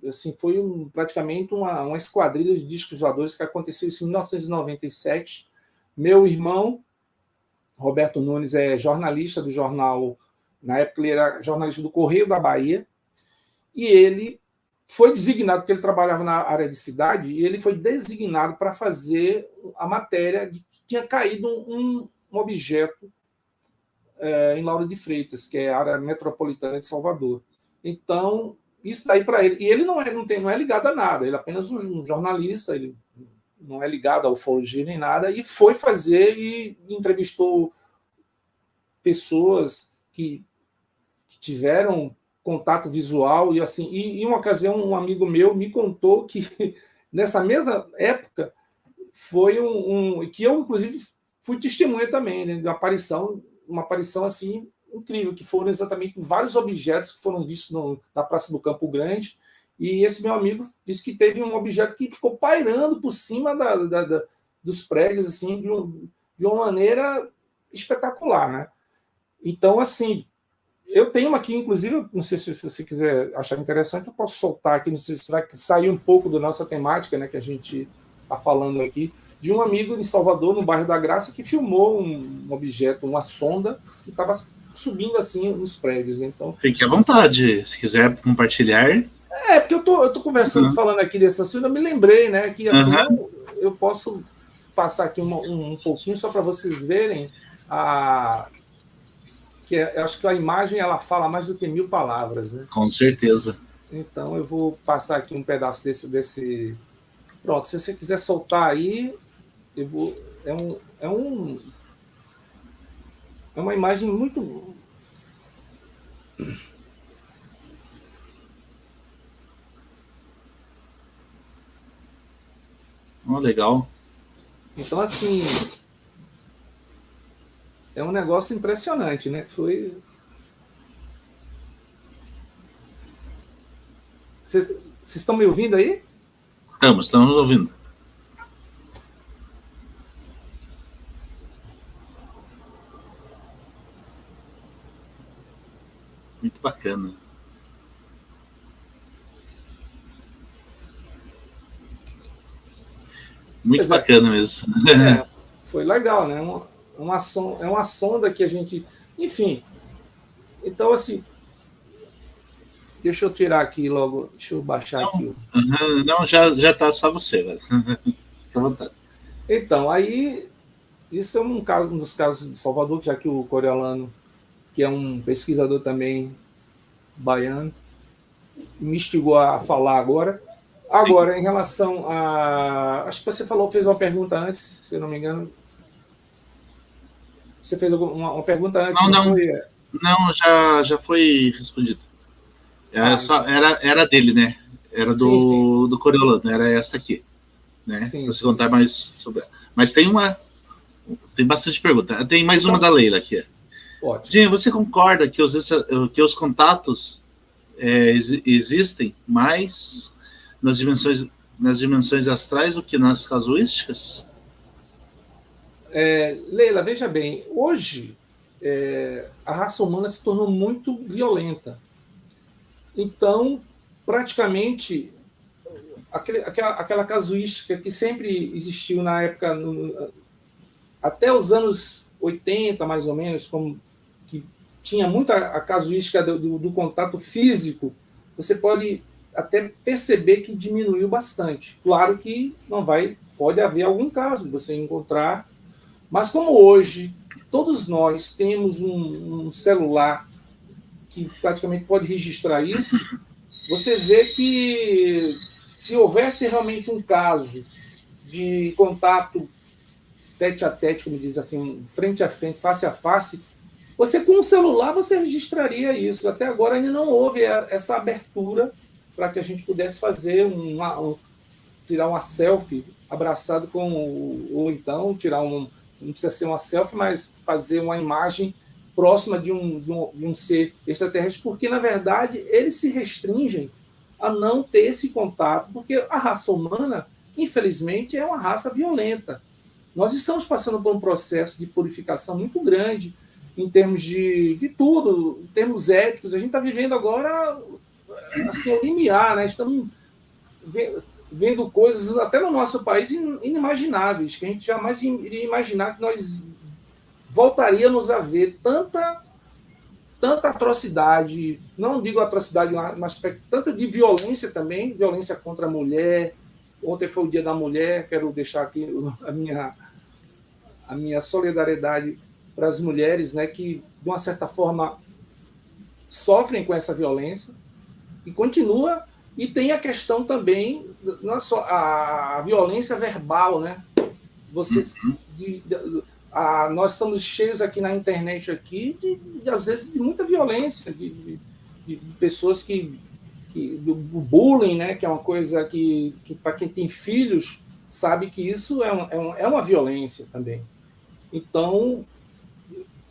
assim, foi praticamente uma esquadrilha de discos voadores que aconteceu isso em 1997. Meu irmão, Roberto Nunes, é jornalista do jornal, na época ele era jornalista do Correio da Bahia, e ele foi designado, porque ele trabalhava na área de cidade, e ele foi designado para fazer a matéria de que tinha caído um objeto em Lauro de Freitas, que é a área metropolitana de Salvador. Então, isso daí para ele. E ele não é ligado a nada, ele é apenas um jornalista, ele não é ligado à ufologia nem nada, e foi fazer e entrevistou pessoas que tiveram contato visual, e assim, e em uma ocasião um amigo meu me contou que nessa mesma época foi que eu, inclusive, fui testemunha também, né, de uma aparição assim incrível, que foram exatamente vários objetos que foram vistos na Praça do Campo Grande, e esse meu amigo disse que teve um objeto que ficou pairando por cima dos prédios, assim, de uma maneira espetacular, né? Então, assim, Eu tenho aqui, inclusive, não sei se você quiser achar interessante, eu posso soltar aqui, não sei se vai sair um pouco da nossa temática, né, que a gente está falando aqui, de um amigo em Salvador, no bairro da Graça, que filmou um objeto, uma sonda, que estava subindo assim nos prédios. Então, fique à vontade, se quiser compartilhar. Porque eu tô conversando, falando aqui desse assunto, eu me lembrei, né, que assim, eu posso passar aqui um pouquinho só para vocês verem que eu acho que a imagem ela fala mais do que 1000 palavras, né? Com certeza. Então eu vou passar aqui um pedaço desse. Pronto, se você quiser soltar aí, eu vou. É uma imagem muito. Legal. Então, assim, é um negócio impressionante, né? Vocês estão me ouvindo aí? Estamos ouvindo. Muito bacana. Muito bacana mesmo. Foi legal, né? É uma sonda que a gente... Enfim, então, assim, deixa eu tirar aqui logo, deixa eu baixar aqui. Não, já está só você, velho. Fica à vontade. Então, aí, isso é um dos casos de Salvador, já que o Coriolano, que é um pesquisador também baiano, me instigou a falar agora. Sim. Agora, em relação a... Acho que você fez uma pergunta antes, se eu não me engano. Você fez uma pergunta antes, não foi? Não, já foi respondido. Era dele, né? Era do Coriolano, era essa aqui. Né? Para você contar mais sobre ela. Mas tem bastante pergunta. Tem mais uma da Leila aqui. Ótimo. Dinho, você concorda que os contatos existem mais nas dimensões astrais do que nas casuísticas? Leila, veja bem, hoje a raça humana se tornou muito violenta. Então, praticamente, aquela casuística que sempre existiu na época, até os anos 80, mais ou menos, que tinha muita a casuística do contato físico, você pode até perceber que diminuiu bastante. Claro que pode haver algum caso de você encontrar, mas como hoje todos nós temos um celular que praticamente pode registrar isso, você vê que se houvesse realmente um caso de contato tete a tete, como diz assim, frente a frente, face a face, você com um celular você registraria isso. Até agora ainda não houve essa abertura para que a gente pudesse fazer tirar uma selfie abraçado ou então tirar não precisa ser uma selfie, mas fazer uma imagem próxima de um ser extraterrestre, porque, na verdade, eles se restringem a não ter esse contato, porque a raça humana, infelizmente, é uma raça violenta. Nós estamos passando por um processo de purificação muito grande, em termos de tudo, em termos éticos. A gente está vivendo agora assim, o limiar, né? Estamos vendo coisas, até no nosso país, inimagináveis, que a gente jamais iria imaginar que nós voltaríamos a ver tanta atrocidade, não digo atrocidade, mas tanto de violência também, violência contra a mulher. Ontem foi o Dia da Mulher, quero deixar aqui a minha solidariedade para as mulheres, né, que, de uma certa forma, sofrem com essa violência, e continua, e tem a questão também, não é só a violência verbal, né? Nós estamos cheios aqui na internet aqui às vezes de muita violência, de pessoas do bullying, né, que é uma coisa que para quem tem filhos sabe que isso é uma violência também. Então,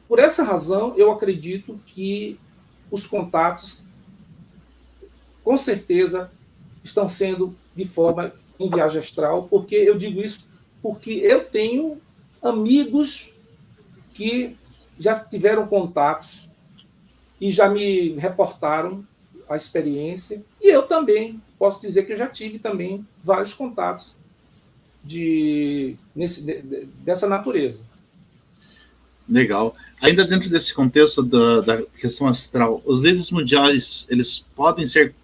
por essa razão, eu acredito que os contatos, com certeza, estão sendo de forma em viagem astral, porque eu digo isso porque eu tenho amigos que já tiveram contatos e já me reportaram a experiência, e eu também posso dizer que eu já tive também vários contatos dessa natureza. Legal. Ainda dentro desse contexto da questão astral, os líderes mundiais, eles podem ser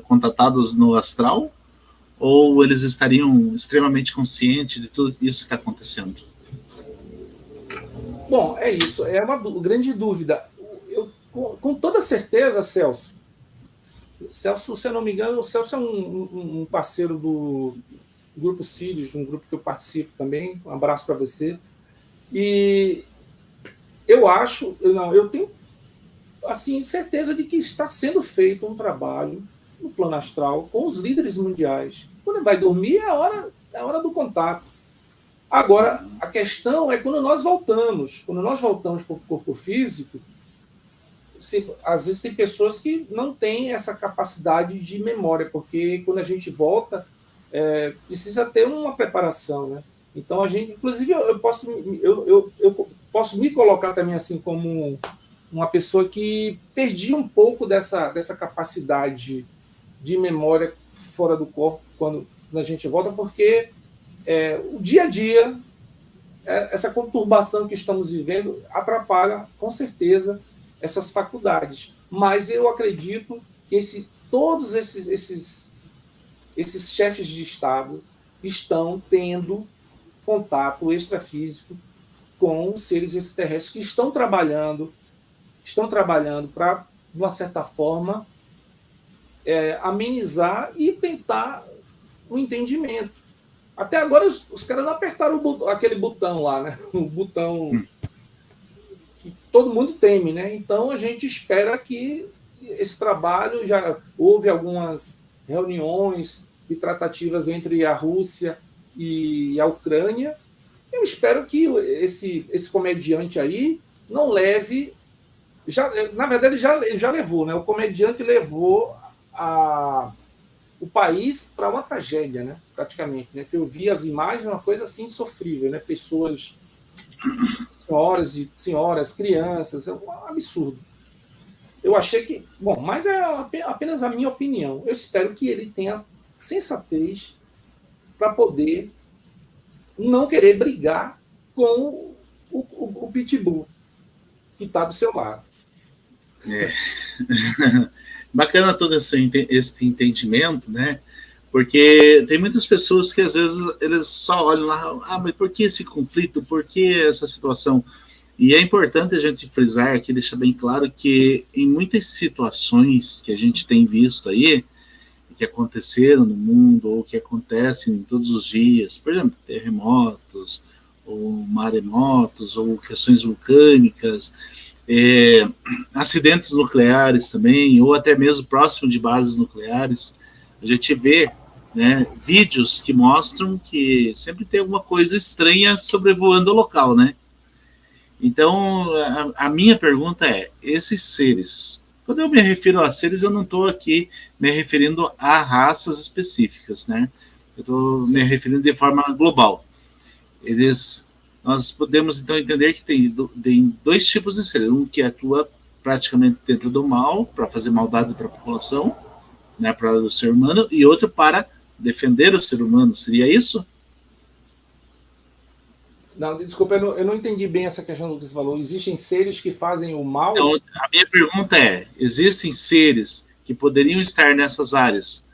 contratados no astral? Ou eles estariam extremamente conscientes de tudo isso que está acontecendo? Bom, é isso. É uma grande dúvida. Com toda certeza, Celso, se eu não me engano, o Celso é um parceiro do Grupo Sirius, um grupo que eu participo também. Um abraço para você. E eu tenho assim, certeza de que está sendo feito um trabalho no plano astral com os líderes mundiais. Quando vai dormir, é a hora do contato. Agora, a questão é quando nós voltamos para o corpo físico, às vezes tem pessoas que não têm essa capacidade de memória, porque quando a gente volta, precisa ter uma preparação, né? Então, a gente, inclusive, eu posso me colocar também assim como uma pessoa que perdi um pouco dessa capacidade de memória fora do corpo quando a gente volta, porque o dia a dia, essa conturbação que estamos vivendo atrapalha, com certeza, essas faculdades. Mas eu acredito que todos esses chefes de Estado estão tendo contato extrafísico com os seres extraterrestres que estão trabalhando para, de uma certa forma, amenizar e tentar um entendimento. Até agora, os caras não apertaram aquele botão lá, né? O botão que todo mundo teme, né? Então, a gente espera que esse trabalho, já houve algumas reuniões e tratativas entre a Rússia e a Ucrânia. Eu espero que esse comediante aí não leve... na verdade, já levou, né? O comediante levou o país para uma tragédia, né? Praticamente, né? Que eu vi as imagens, uma coisa assim insofrível, né? Pessoas, senhoras, crianças, é um absurdo. Eu achei que, bom, mas é apenas a minha opinião. Eu espero que ele tenha sensatez para poder não querer brigar com o Pitbull que está do seu lado. Bacana todo esse entendimento, né? Porque tem muitas pessoas que às vezes eles só olham lá, mas por que esse conflito? Por que essa situação? E é importante a gente frisar aqui, deixar bem claro que em muitas situações que a gente tem visto aí, que aconteceram no mundo, ou que acontecem todos os dias, por exemplo, terremotos, ou maremotos, ou questões vulcânicas, acidentes nucleares também, ou até mesmo próximo de bases nucleares, a gente vê, né, vídeos que mostram que sempre tem alguma coisa estranha sobrevoando o local, né? Então, a minha pergunta é, esses seres, quando eu me refiro a seres, eu não estou aqui me referindo a raças específicas, né? Eu estou me referindo de forma global. Nós podemos, então, entender que tem dois tipos de seres. Um que atua praticamente dentro do mal, para fazer maldade para a população, né, para o ser humano, e outro para defender o ser humano. Seria isso? Não, desculpa, eu não entendi bem essa questão do que você falou. Existem seres que fazem o mal? Então, a minha pergunta é, existem seres que poderiam estar nessas áreas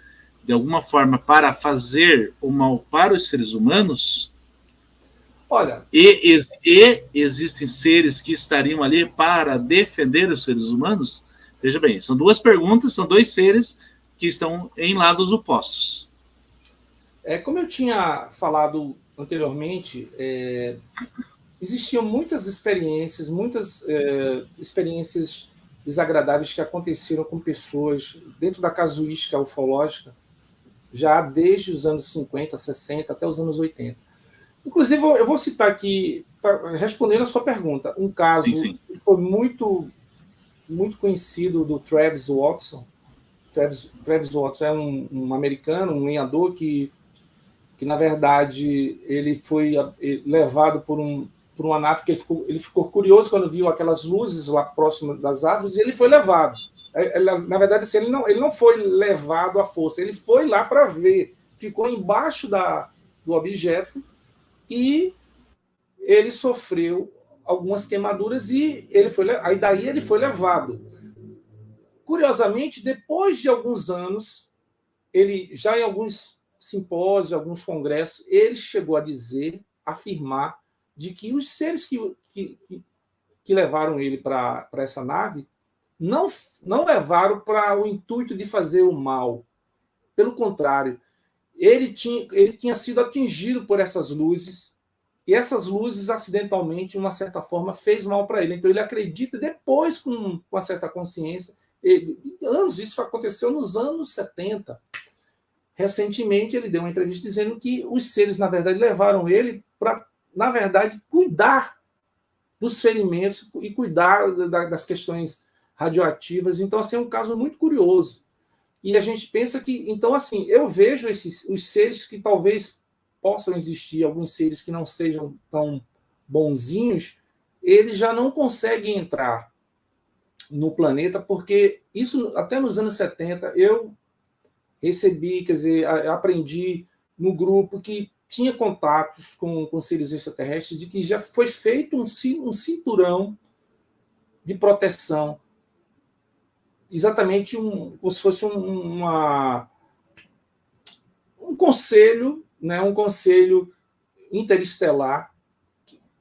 de alguma forma para fazer o mal para os seres humanos? Olha... E existem seres que estariam ali para defender os seres humanos? Veja bem, são duas perguntas, são dois seres que estão em lados opostos. Como eu tinha falado anteriormente, existiam muitas experiências desagradáveis que aconteceram com pessoas dentro da casuística ufológica, já desde os anos 50, 60 até os anos 80. Inclusive, eu vou citar aqui, respondendo a sua pergunta, um caso que foi muito, muito conhecido do Travis Watson. Travis Watson é um americano, um lenhador que na verdade, ele foi levado por uma nave, que ele ficou curioso quando viu aquelas luzes lá próximo das árvores, e ele foi levado. Na verdade, assim, ele não foi levado à força, ele foi lá para ver, ficou embaixo do objeto e ele sofreu algumas queimaduras e daí ele foi levado. Curiosamente, depois de alguns anos, ele já em alguns simpósios, alguns congressos, ele chegou a afirmar de que os seres que levaram ele para essa nave não levaram para o intuito de fazer o mal. Pelo contrário, ele tinha sido atingido por essas luzes, e essas luzes, acidentalmente, de uma certa forma, fez mal para ele. Então, ele acredita, depois, com uma certa consciência, isso aconteceu nos anos 70. Recentemente, ele deu uma entrevista dizendo que os seres, na verdade, levaram ele para, na verdade, cuidar dos ferimentos e cuidar das questões radioativas. Então, assim, é um caso muito curioso. E a gente pensa que... Então, assim, eu vejo os seres que talvez possam existir, alguns seres que não sejam tão bonzinhos, eles já não conseguem entrar no planeta, porque isso, até nos anos 70, eu recebi, quer dizer, aprendi no grupo que tinha contatos com seres extraterrestres, de que já foi feito um cinturão de proteção, exatamente como se fosse um conselho, né, um conselho interestelar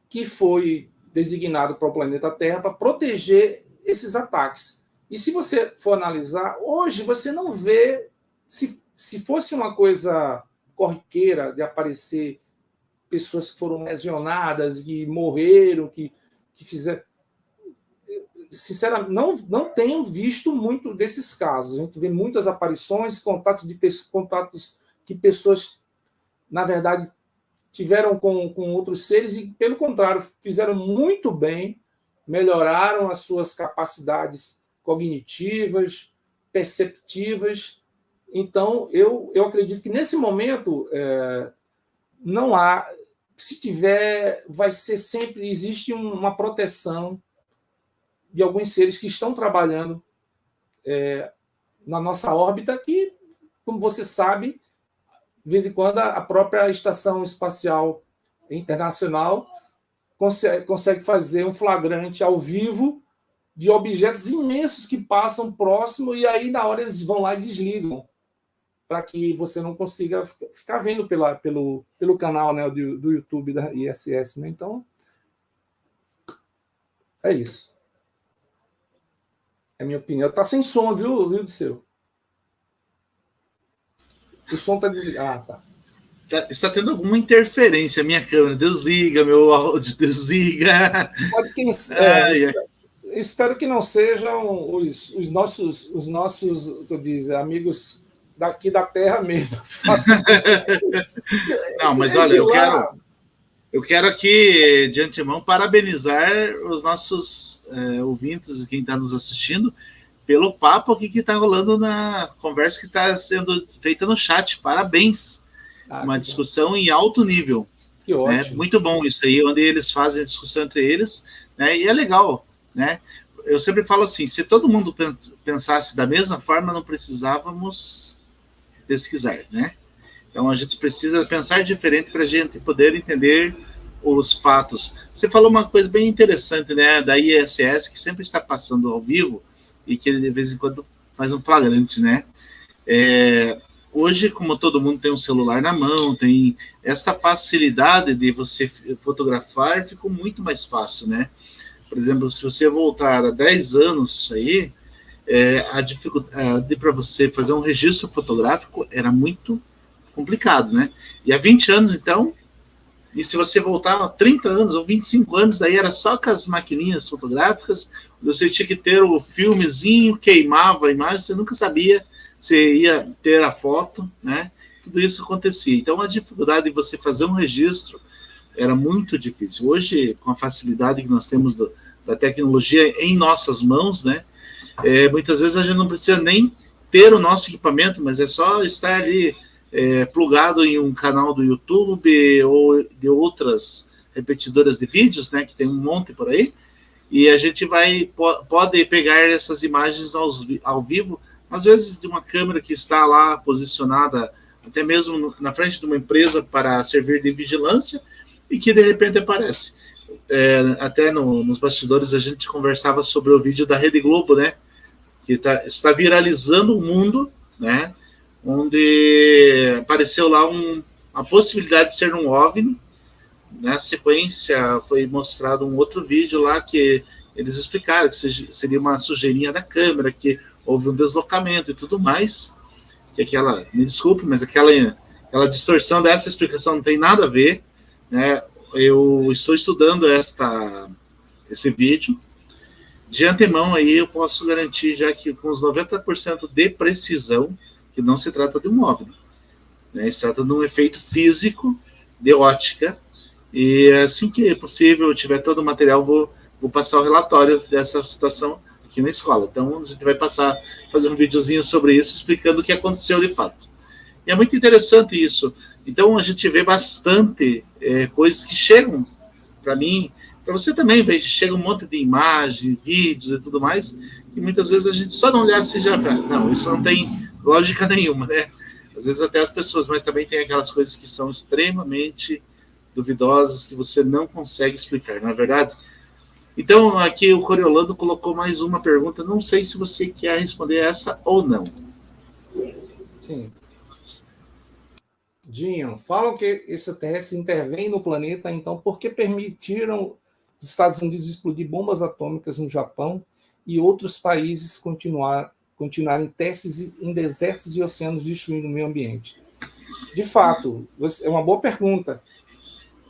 que foi designado para o planeta Terra para proteger esses ataques. E se você for analisar, hoje você não vê, se fosse uma coisa corriqueira de aparecer pessoas que foram lesionadas, que morreram, que fizeram... Sinceramente, não tenho visto muito desses casos. A gente vê muitas aparições, contatos que pessoas, na verdade, tiveram com outros seres e, pelo contrário, fizeram muito bem, melhoraram as suas capacidades cognitivas, perceptivas. Então, eu acredito que, nesse momento, não há... Se tiver, vai ser sempre... Existe uma proteção de alguns seres que estão trabalhando na nossa órbita, que, como você sabe, de vez em quando a própria Estação Espacial Internacional consegue fazer um flagrante ao vivo de objetos imensos que passam próximo, e aí, na hora, eles vão lá e desligam, para que você não consiga ficar vendo pelo canal, né, do YouTube da ISS. Né? Então, é isso. É a minha opinião. Está sem som, viu, Disseu? O som está desligado. Tá. Está tendo alguma interferência. Minha câmera desliga, meu áudio desliga. Pode que espero que não sejam os nossos amigos daqui da Terra mesmo. Não, mas olha, eu quero aqui, de antemão, parabenizar os nossos ouvintes, quem está nos assistindo, pelo papo aqui que está rolando na conversa que está sendo feita no chat. Parabéns. Uma discussão em alto nível. Que ótimo. Muito bom isso aí, onde eles fazem a discussão entre eles, né? E é legal, né? Eu sempre falo assim, se todo mundo pensasse da mesma forma, não precisávamos pesquisar, né? Então a gente precisa pensar diferente para a gente poder entender os fatos. Você falou uma coisa bem interessante, né? Da ISS, que sempre está passando ao vivo e que de vez em quando faz um flagrante, né? Hoje, como todo mundo tem um celular na mão, tem esta facilidade de você fotografar, ficou muito mais fácil, né? Por exemplo, se você voltar a 10 anos aí, a dificuldade para você fazer um registro fotográfico era muito complicado, né? E há 20 anos, então, e se você voltar a 30 anos ou 25 anos, daí era só com as maquininhas fotográficas, você tinha que ter o filmezinho, queimava a imagem, você nunca sabia se ia ter a foto, né? Tudo isso acontecia. Então, a dificuldade de você fazer um registro era muito difícil. Hoje, com a facilidade que nós temos da tecnologia em nossas mãos, né? Muitas vezes a gente não precisa nem ter o nosso equipamento, mas é só estar ali plugado em um canal do YouTube ou de outras repetidoras de vídeos, né, que tem um monte por aí, e a gente pode pegar essas imagens ao vivo, às vezes de uma câmera que está lá posicionada até mesmo na frente de uma empresa para servir de vigilância, e que de repente aparece. Até nos bastidores a gente conversava sobre o vídeo da Rede Globo, né, que está viralizando o mundo, né, onde apareceu lá a possibilidade de ser um OVNI. Na sequência foi mostrado um outro vídeo lá que eles explicaram que seria uma sujeirinha da câmera, que houve um deslocamento e tudo mais, que me desculpe, mas aquela distorção dessa explicação não tem nada a ver, né? Eu estou estudando esse vídeo. De antemão aí eu posso garantir já que com os 90% de precisão que não se trata de um OVNI, né? Se trata de um efeito físico de ótica, e assim que possível, tiver todo o material, vou passar o relatório dessa situação aqui na escola. Então a gente vai fazer um videozinho sobre isso, explicando o que aconteceu de fato. E é muito interessante isso. Então a gente vê bastante coisas que chegam para mim, para você também, chega um monte de imagem, vídeos e tudo mais, que muitas vezes a gente só não olhar assim já, não, isso não tem lógica nenhuma, né? Às vezes até as pessoas, mas também tem aquelas coisas que são extremamente duvidosas, que você não consegue explicar, não é verdade? Então, aqui o Coriolando colocou mais uma pergunta, não sei se você quer responder essa ou não. Sim. Dinho, falam que extraterrestres intervêm no planeta, então por que permitiram os Estados Unidos explodir bombas atômicas no Japão e outros países continuarem testes em desertos e oceanos destruindo o meio ambiente? De fato, é uma boa pergunta.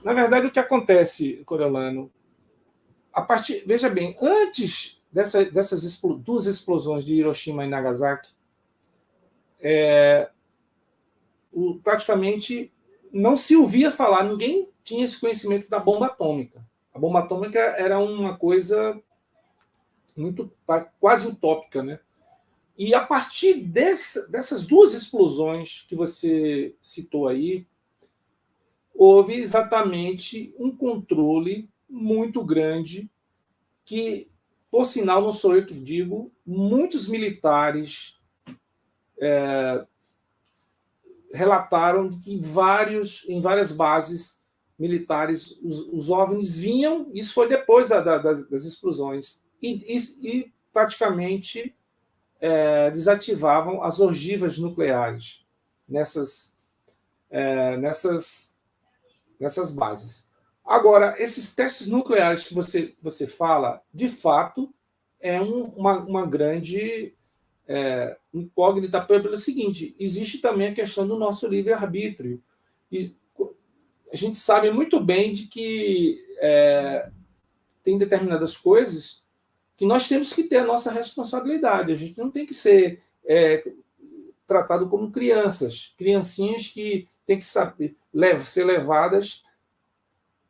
Na verdade, o que acontece, Coriolano, veja bem, antes dessas duas explosões de Hiroshima e Nagasaki, praticamente não se ouvia falar, ninguém tinha esse conhecimento da bomba atômica. A bomba atômica era uma coisa quase utópica, né? E a partir dessas duas explosões que você citou aí, houve exatamente um controle muito grande que, por sinal, não sou eu que digo, muitos militares relataram que em várias bases militares os OVNIs vinham, isso foi depois das explosões, e praticamente desativavam as ogivas nucleares nessas bases. Agora, esses testes nucleares que você fala, de fato, é uma grande incógnita pelo seguinte: existe também a questão do nosso livre-arbítrio. A gente sabe muito bem de que tem determinadas coisas que nós temos que ter a nossa responsabilidade. A gente não tem que ser tratado como criancinhas que têm que ser levadas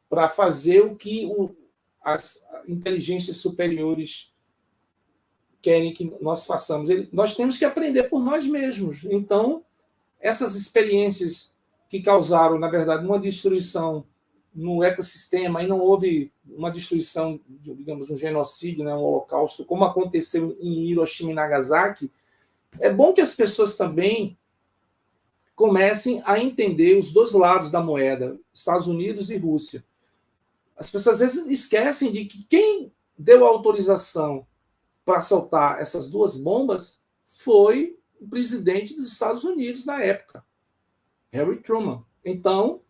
para fazer o que as inteligências superiores querem que nós façamos. Nós temos que aprender por nós mesmos. Então, essas experiências que causaram, na verdade, uma destruição no ecossistema, e não houve uma destruição, digamos, um genocídio, né, um holocausto, como aconteceu em Hiroshima e Nagasaki, é bom que as pessoas também comecem a entender os dois lados da moeda, Estados Unidos e Rússia. As pessoas às vezes esquecem de que quem deu a autorização para soltar essas duas bombas foi o presidente dos Estados Unidos na época, Harry Truman. Então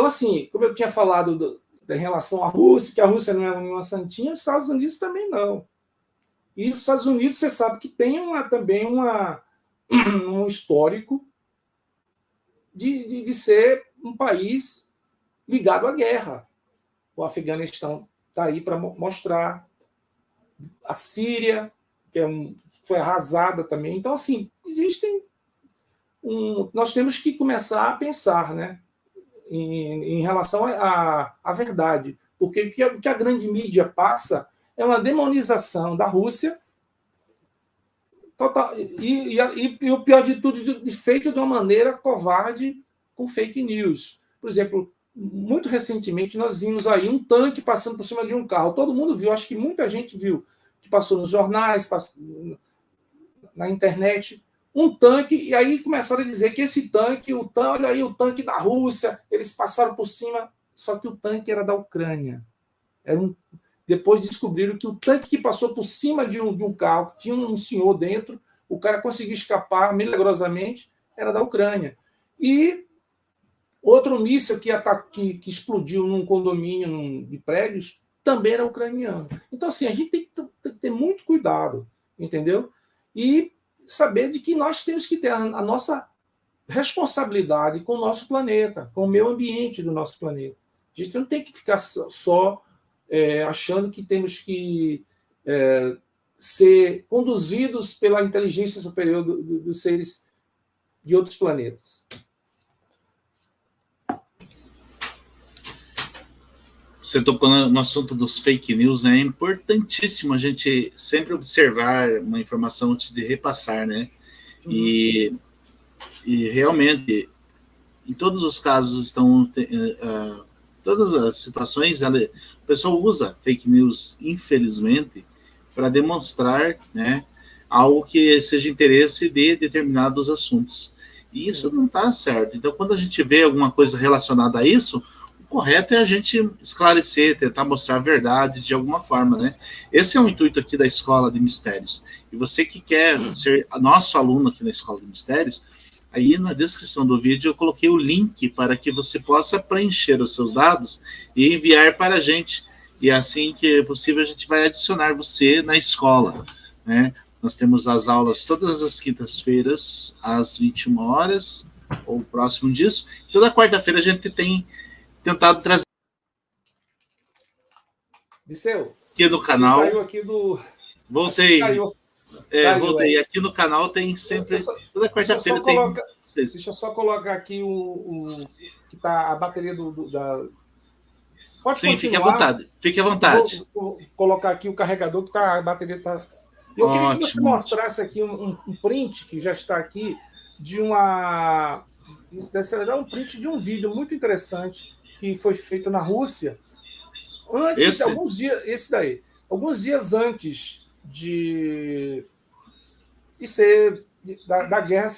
assim, como eu tinha falado em relação à Rússia, que a Rússia não é uma santinha, os Estados Unidos também não. E os Estados Unidos, você sabe que tem também um histórico de ser um país ligado à guerra. O Afeganistão está aí para mostrar. A Síria, que foi arrasada também. Então, assim, nós temos que começar a pensar, né, em relação à verdade. Porque o que a grande mídia passa é uma demonização da Rússia, total, e o pior de tudo, feito de uma maneira covarde, com fake news. Por exemplo, muito recentemente, nós vimos aí um tanque passando por cima de um carro. Todo mundo viu, acho que muita gente viu, que passou nos jornais, passou na internet, um tanque, e aí começaram a dizer que esse tanque, olha aí o tanque da Rússia, eles passaram por cima, só que o tanque era da Ucrânia. Depois descobriram que o tanque que passou por cima de um carro, que tinha um senhor dentro, o cara conseguiu escapar milagrosamente, era da Ucrânia. E outro míssil que explodiu num condomínio de prédios também era ucraniano. Então, assim, a gente tem que ter muito cuidado, entendeu? E saber de que nós temos que ter a nossa responsabilidade com o nosso planeta, com o meio ambiente do nosso planeta. A gente não tem que ficar só achando que temos que ser conduzidos pela inteligência superior dos seres de outros planetas. Você tocou no assunto dos fake news, né? É importantíssimo a gente sempre observar uma informação antes de repassar, né? Uhum. E realmente, em todos os casos todas as situações, o pessoal usa fake news, infelizmente, para demonstrar, né, algo que seja interesse de determinados assuntos. E isso não está certo. Então, quando a gente vê alguma coisa relacionada a isso, correto é a gente esclarecer, tentar mostrar a verdade de alguma forma, né? Esse é o intuito aqui da Escola de Mistérios. E você que quer ser nosso aluno aqui na Escola de Mistérios, aí na descrição do vídeo eu coloquei o link para que você possa preencher os seus dados e enviar para a gente. E assim que possível a gente vai adicionar você na escola, né? Nós temos as aulas todas as quintas-feiras às 21 horas, ou próximo disso. Toda quarta-feira a gente tem tentado trazer Disseu, aqui no canal. Você saiu aqui do... Voltei. Voltei. Aqui no canal tem sempre... Toda quarta-feira tem... Deixa eu só colocar aqui que tá a bateria da... Pode Sim, continuar. fique à vontade. Fique à vontade. Vou colocar aqui o carregador que a bateria está... Eu queria que você mostrasse aqui um print que já está aqui de uma... um print de um vídeo muito interessante que foi feito na Rússia antes, alguns dias antes de ser da guerra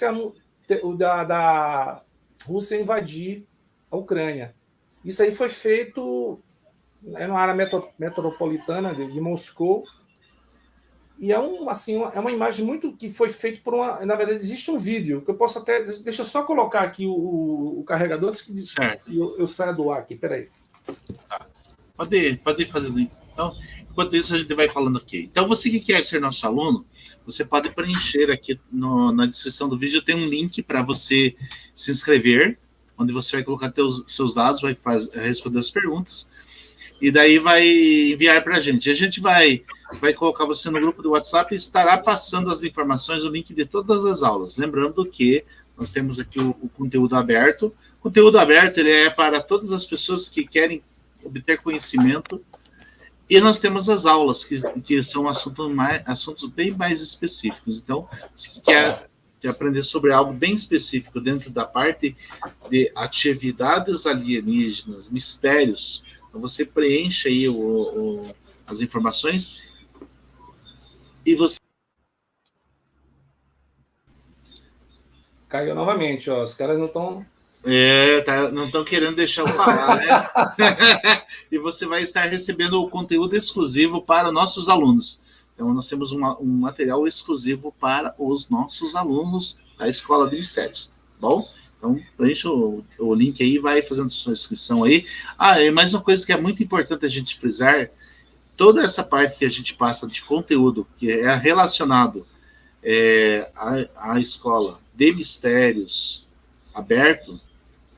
da Rússia invadir a Ucrânia. Isso aí foi feito numa área metropolitana de Moscou. E é uma imagem muito que foi feito por uma... Na verdade, existe um vídeo que eu posso até... Deixa eu só colocar aqui o carregador antes que eu saia do ar aqui. Peraí. Tá. Pode ir fazendo. Então, enquanto isso, a gente vai falando aqui. Então, você que quer ser nosso aluno, você pode preencher aqui na descrição do vídeo. Tem um link para você se inscrever, onde você vai colocar seus dados, vai responder as perguntas. E daí vai enviar para a gente. A gente vai colocar você no grupo do WhatsApp e estará passando as informações, o link de todas as aulas. Lembrando que nós temos aqui o conteúdo aberto. O conteúdo aberto ele é para todas as pessoas que querem obter conhecimento. E nós temos as aulas, que são assuntos bem mais específicos. Então, se quer aprender sobre algo bem específico dentro da parte de atividades alienígenas, mistérios, então você preenche aí as informações e você... Caiu novamente, ó. Os caras não estão... não estão querendo deixar eu falar, né? E você vai estar recebendo o conteúdo exclusivo para nossos alunos. Então, nós temos um material exclusivo para os nossos alunos da Escola de Mistérios. Bom? Então, preencha o link aí, vai fazendo sua inscrição aí. E mais uma coisa que é muito importante a gente frisar, toda essa parte que a gente passa de conteúdo, que é relacionado à Escola de Mistérios aberto,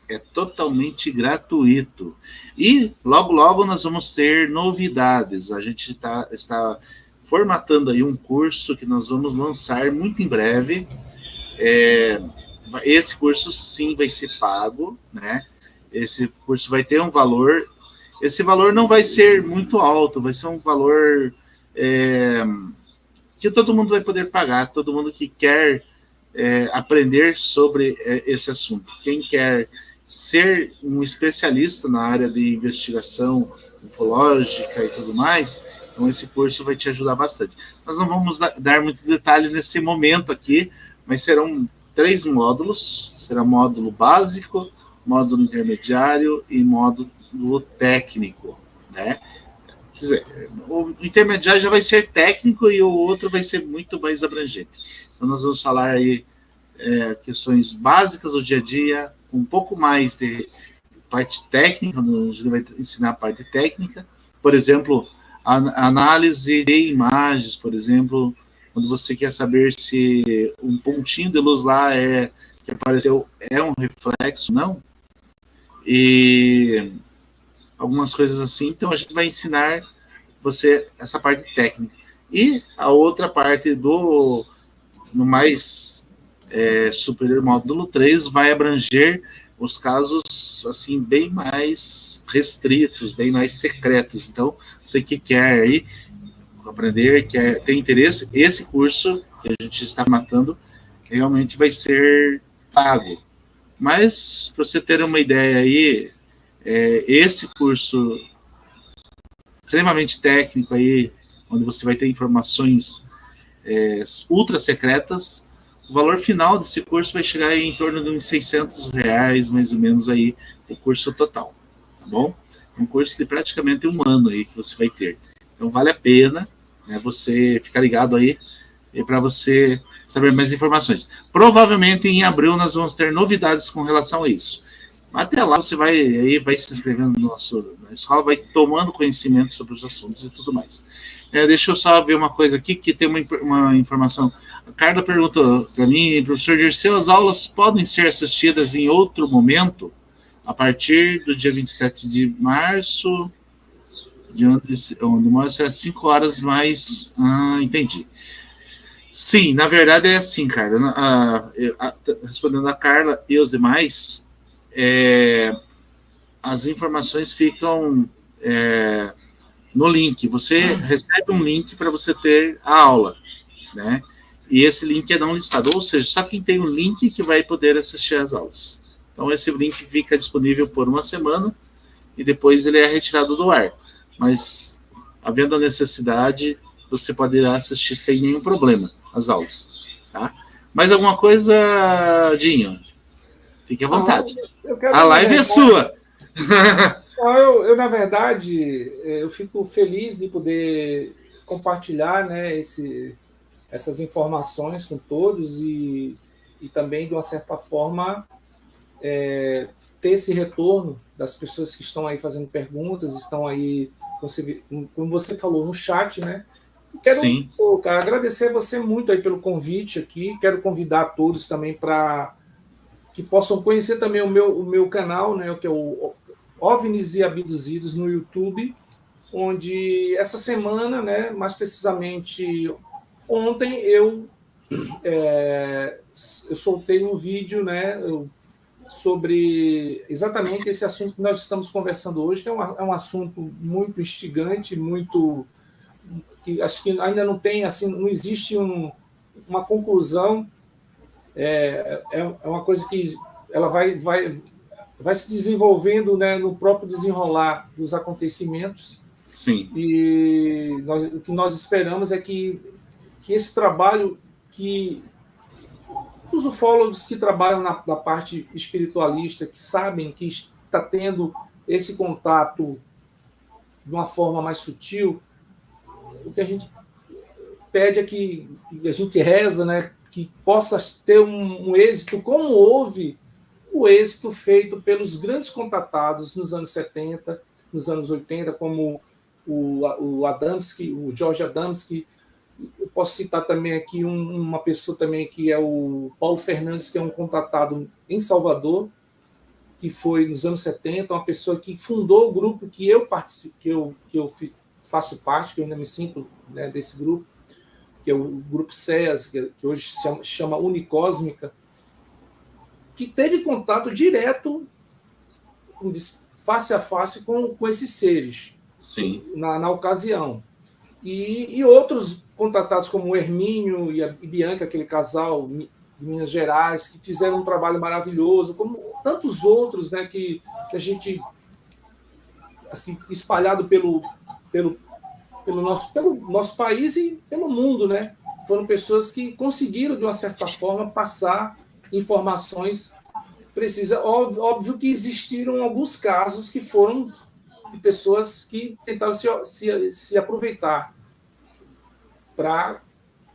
é totalmente gratuito. E logo, logo nós vamos ter novidades. A gente está formatando aí um curso que nós vamos lançar muito em breve. Esse curso sim vai ser pago, né? Esse curso vai ter um valor. Esse valor não vai ser muito alto, vai ser um valor que todo mundo vai poder pagar, todo mundo que quer aprender sobre esse assunto. Quem quer ser um especialista na área de investigação ufológica e tudo mais, então esse curso vai te ajudar bastante. Nós não vamos dar muito detalhe nesse momento aqui, mas serão 3 módulos, será módulo básico, módulo intermediário e módulo técnico, né? Quer dizer, o intermediário já vai ser técnico e o outro vai ser muito mais abrangente. Então nós vamos falar aí questões básicas do dia a dia, um pouco mais de parte técnica, a gente vai ensinar a parte técnica, por exemplo, a análise de imagens, por exemplo, quando você quer saber se um pontinho de luz lá que apareceu é um reflexo, não, e algumas coisas assim. Então a gente vai ensinar você essa parte técnica. E a outra parte no mais superior, módulo 3, vai abranger os casos assim bem mais restritos, bem mais secretos. Então, você que quer aí aprender, tem interesse, esse curso que a gente está matando realmente vai ser pago. Mas, para você ter uma ideia aí, esse curso extremamente técnico aí, onde você vai ter informações ultra secretas, o valor final desse curso vai chegar em torno de uns R$600, mais ou menos, aí, o curso total, tá bom? É um curso de praticamente 1 ano aí que você vai ter. Então, vale a pena, né, você ficar ligado aí para você saber mais informações. Provavelmente, em abril, nós vamos ter novidades com relação a isso. Até lá, você vai se inscrevendo na escola, vai tomando conhecimento sobre os assuntos e tudo mais. Deixa eu só ver uma coisa aqui, que tem uma informação. A Carla perguntou para mim, professor Dirceu, as aulas podem ser assistidas em outro momento, a partir do dia 27 de março, de onde mora, será 5 horas mais... entendi. Sim, na verdade é assim, Carla. Respondendo a Carla e os demais, as informações ficam no link. Você recebe um link para você ter a aula, né? E esse link é não listado, ou seja, só quem tem o link que vai poder assistir às aulas. Então, esse link fica disponível por 1 semana e depois ele é retirado do ar. Mas, havendo a necessidade, você poderá assistir sem nenhum problema as aulas, tá? Mais alguma coisa, Dinho? Fique à vontade. A live é sua. Eu, na verdade, eu fico feliz de poder compartilhar, né, essas informações com todos e também, de uma certa forma, ter esse retorno das pessoas que estão aí fazendo perguntas, estão aí, como você falou, no chat, né? Quero, cara, agradecer a você muito aí pelo convite aqui, quero convidar todos também para que possam conhecer também o meu canal, né, que é o OVNIs e Abduzidos no YouTube, onde essa semana, né, mais precisamente ontem, eu soltei um vídeo, né, sobre exatamente esse assunto que nós estamos conversando hoje, que é um assunto muito instigante, muito... que acho que ainda não tem, assim, não existe uma conclusão. É uma coisa que ela vai se desenvolvendo, né, no próprio desenrolar dos acontecimentos. Sim. E o que nós esperamos é que esse trabalho, que os ufólogos que trabalham na parte espiritualista, que sabem que está tendo esse contato de uma forma mais sutil, o que a gente pede é que a gente reza, né, que possa ter um êxito, como houve o êxito feito pelos grandes contatados nos anos 70, nos anos 80, como o Adamski, o George Adamski. Eu posso citar também aqui uma pessoa também que é o Paulo Fernandes, que é um contatado em Salvador, que foi nos anos 70, uma pessoa que fundou o grupo que eu participo, que eu faço parte, que eu ainda me sinto, né, desse grupo, que é o grupo SEAS, que hoje se chama Unicósmica, que teve contato direto, face a face, com esses seres. Sim. Na ocasião. E outros contatados, como o Hermínio e Bianca, aquele casal de Minas Gerais, que fizeram um trabalho maravilhoso, como tantos outros, né, que a gente, assim, espalhado pelo nosso país e pelo mundo, né? Foram pessoas que conseguiram, de uma certa forma, passar informações precisas. Óbvio que existiram alguns casos que foram de pessoas que tentaram se aproveitar para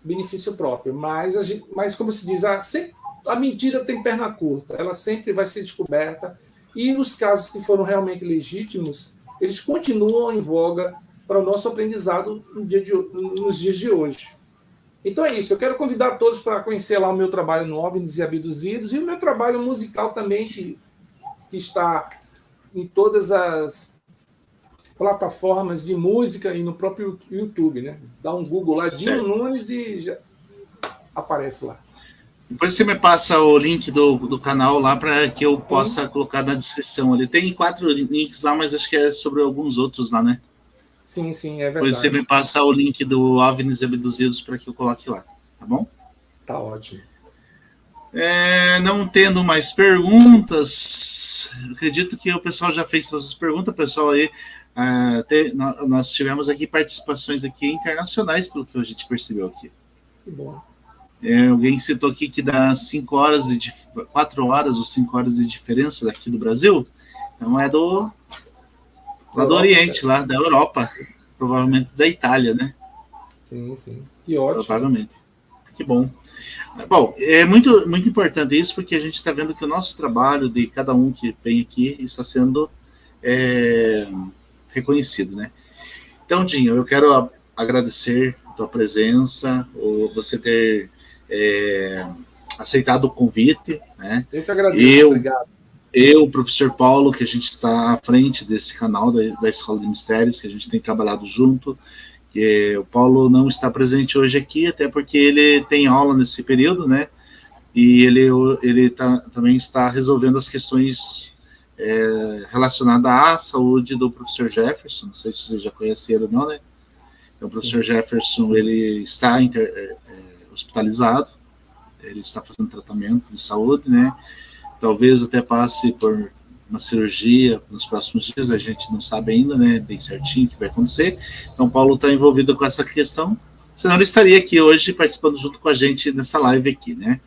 benefício próprio. Mas, como se diz, a mentira tem perna curta, ela sempre vai ser descoberta, e os casos que foram realmente legítimos, eles continuam em voga para o nosso aprendizado nos dias de hoje. Então é isso, eu quero convidar todos para conhecer lá o meu trabalho no OVNIs e Abduzidos, e o meu trabalho musical também, que está em todas as plataformas de música e no próprio YouTube, né? Dá um Google lá, Dinho Nunes, e já aparece lá. Depois você me passa o link do canal lá para que eu possa colocar na descrição. Ele tem 4 links lá, mas acho que é sobre alguns outros lá, né? Sim, é verdade. Depois você me passa o link do OVNIs Abduzidos para que eu coloque lá, tá bom? Tá ótimo. Não tendo mais perguntas, acredito que o pessoal já fez todas as perguntas, pessoal aí. Nós tivemos aqui participações aqui internacionais, pelo que a gente percebeu aqui. Que bom. Alguém citou aqui que dá 4 horas ou 5 horas de diferença daqui do Brasil. Então é do Oriente, lá da Europa, provavelmente da Itália, né? Sim. Que ótimo. Provavelmente. Que bom. Bom, é muito, muito importante isso, porque a gente está vendo que o nosso trabalho de cada um que vem aqui está sendo reconhecido, né? Então, Dinho, eu quero agradecer a tua presença, você ter aceitado o convite, né? Eu que agradeço, obrigado. O professor Paulo, que a gente está à frente desse canal da Escola de Mistérios, que a gente tem trabalhado junto, que o Paulo não está presente hoje aqui, até porque ele tem aula nesse período, né? E ele também está resolvendo as questões relacionadas à saúde do professor Jefferson. Não sei se você já conhece ele ou não, né? Então, o professor Jefferson, ele está hospitalizado, ele está fazendo tratamento de saúde, né? Talvez até passe por uma cirurgia nos próximos dias, a gente não sabe ainda, né, bem certinho o que vai acontecer. Então, Paulo está envolvido com essa questão, senão ele estaria aqui hoje participando junto com a gente nessa live aqui, né?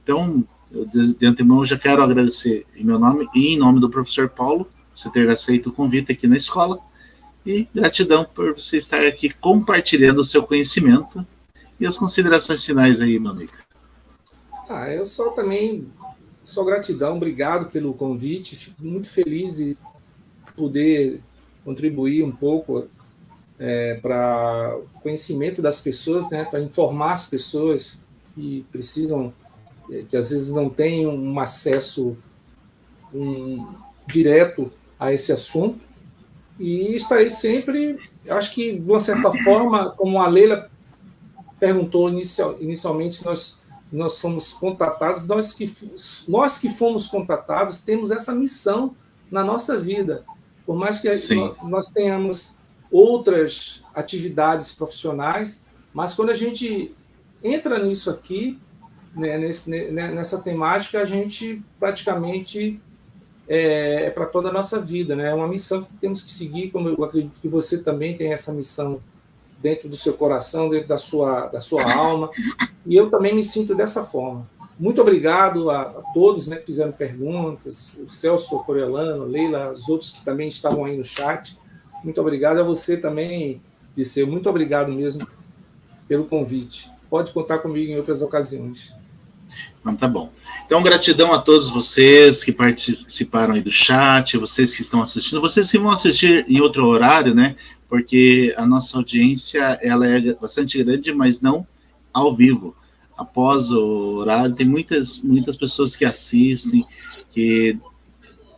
Então, eu, de antemão, já quero agradecer em meu nome e em nome do professor Paulo, você ter aceito o convite aqui na escola, e gratidão por você estar aqui compartilhando o seu conhecimento e as considerações finais aí, meu amigo. Eu só gratidão, obrigado pelo convite, fico muito feliz de poder contribuir um pouco para o conhecimento das pessoas, né, para informar as pessoas que precisam, que às vezes não têm um acesso direto a esse assunto, e estarei sempre, acho que de uma certa forma, como a Leila perguntou inicialmente se nós somos contatados, nós que fomos contatados temos essa missão na nossa vida. Por mais que nós tenhamos outras atividades profissionais, mas quando a gente entra nisso aqui, né, nessa temática, a gente praticamente é para toda a nossa vida, né? É uma missão que temos que seguir, como eu acredito que você também tem essa missão dentro do seu coração, dentro da sua alma, e eu também me sinto dessa forma. Muito obrigado a todos, né, que fizeram perguntas, o Celso Corelano, Leila, os outros que também estavam aí no chat. Muito obrigado a você também, Disseu. Muito obrigado mesmo pelo convite. Pode contar comigo em outras ocasiões. Então, tá bom. Então, gratidão a todos vocês que participaram aí do chat, vocês que estão assistindo, vocês que vão assistir em outro horário, né? Porque a nossa audiência, ela é bastante grande, mas não ao vivo. Após o horário, tem muitas pessoas que assistem, que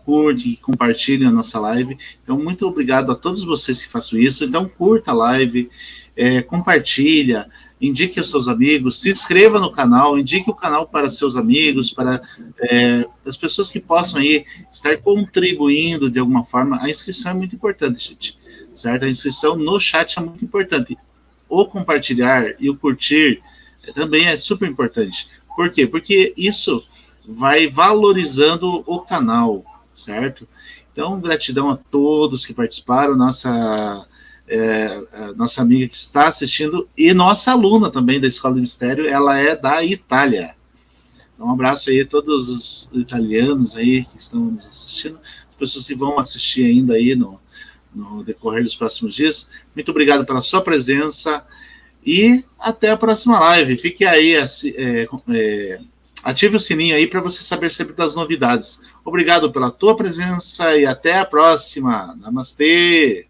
curtem, que compartilham a nossa live. Então, muito obrigado a todos vocês que façam isso. Então, curta a live, compartilha, indique aos seus amigos, se inscreva no canal, indique o canal para seus amigos, para as pessoas que possam aí estar contribuindo de alguma forma. A inscrição é muito importante, gente, certo? A inscrição no chat é muito importante. O compartilhar e o curtir também é super importante, Por quê? Porque isso vai valorizando o canal, certo? Então, gratidão a todos que participaram, nossa amiga que está assistindo, e nossa aluna também da Escola de Mistério, ela é da Itália. Então, um abraço aí a todos os italianos aí que estão nos assistindo, as pessoas que vão assistir ainda aí no decorrer dos próximos dias. Muito obrigado pela sua presença e até a próxima live. Fique aí, ative o sininho aí para você saber sempre das novidades. Obrigado pela tua presença e até a próxima. Namastê!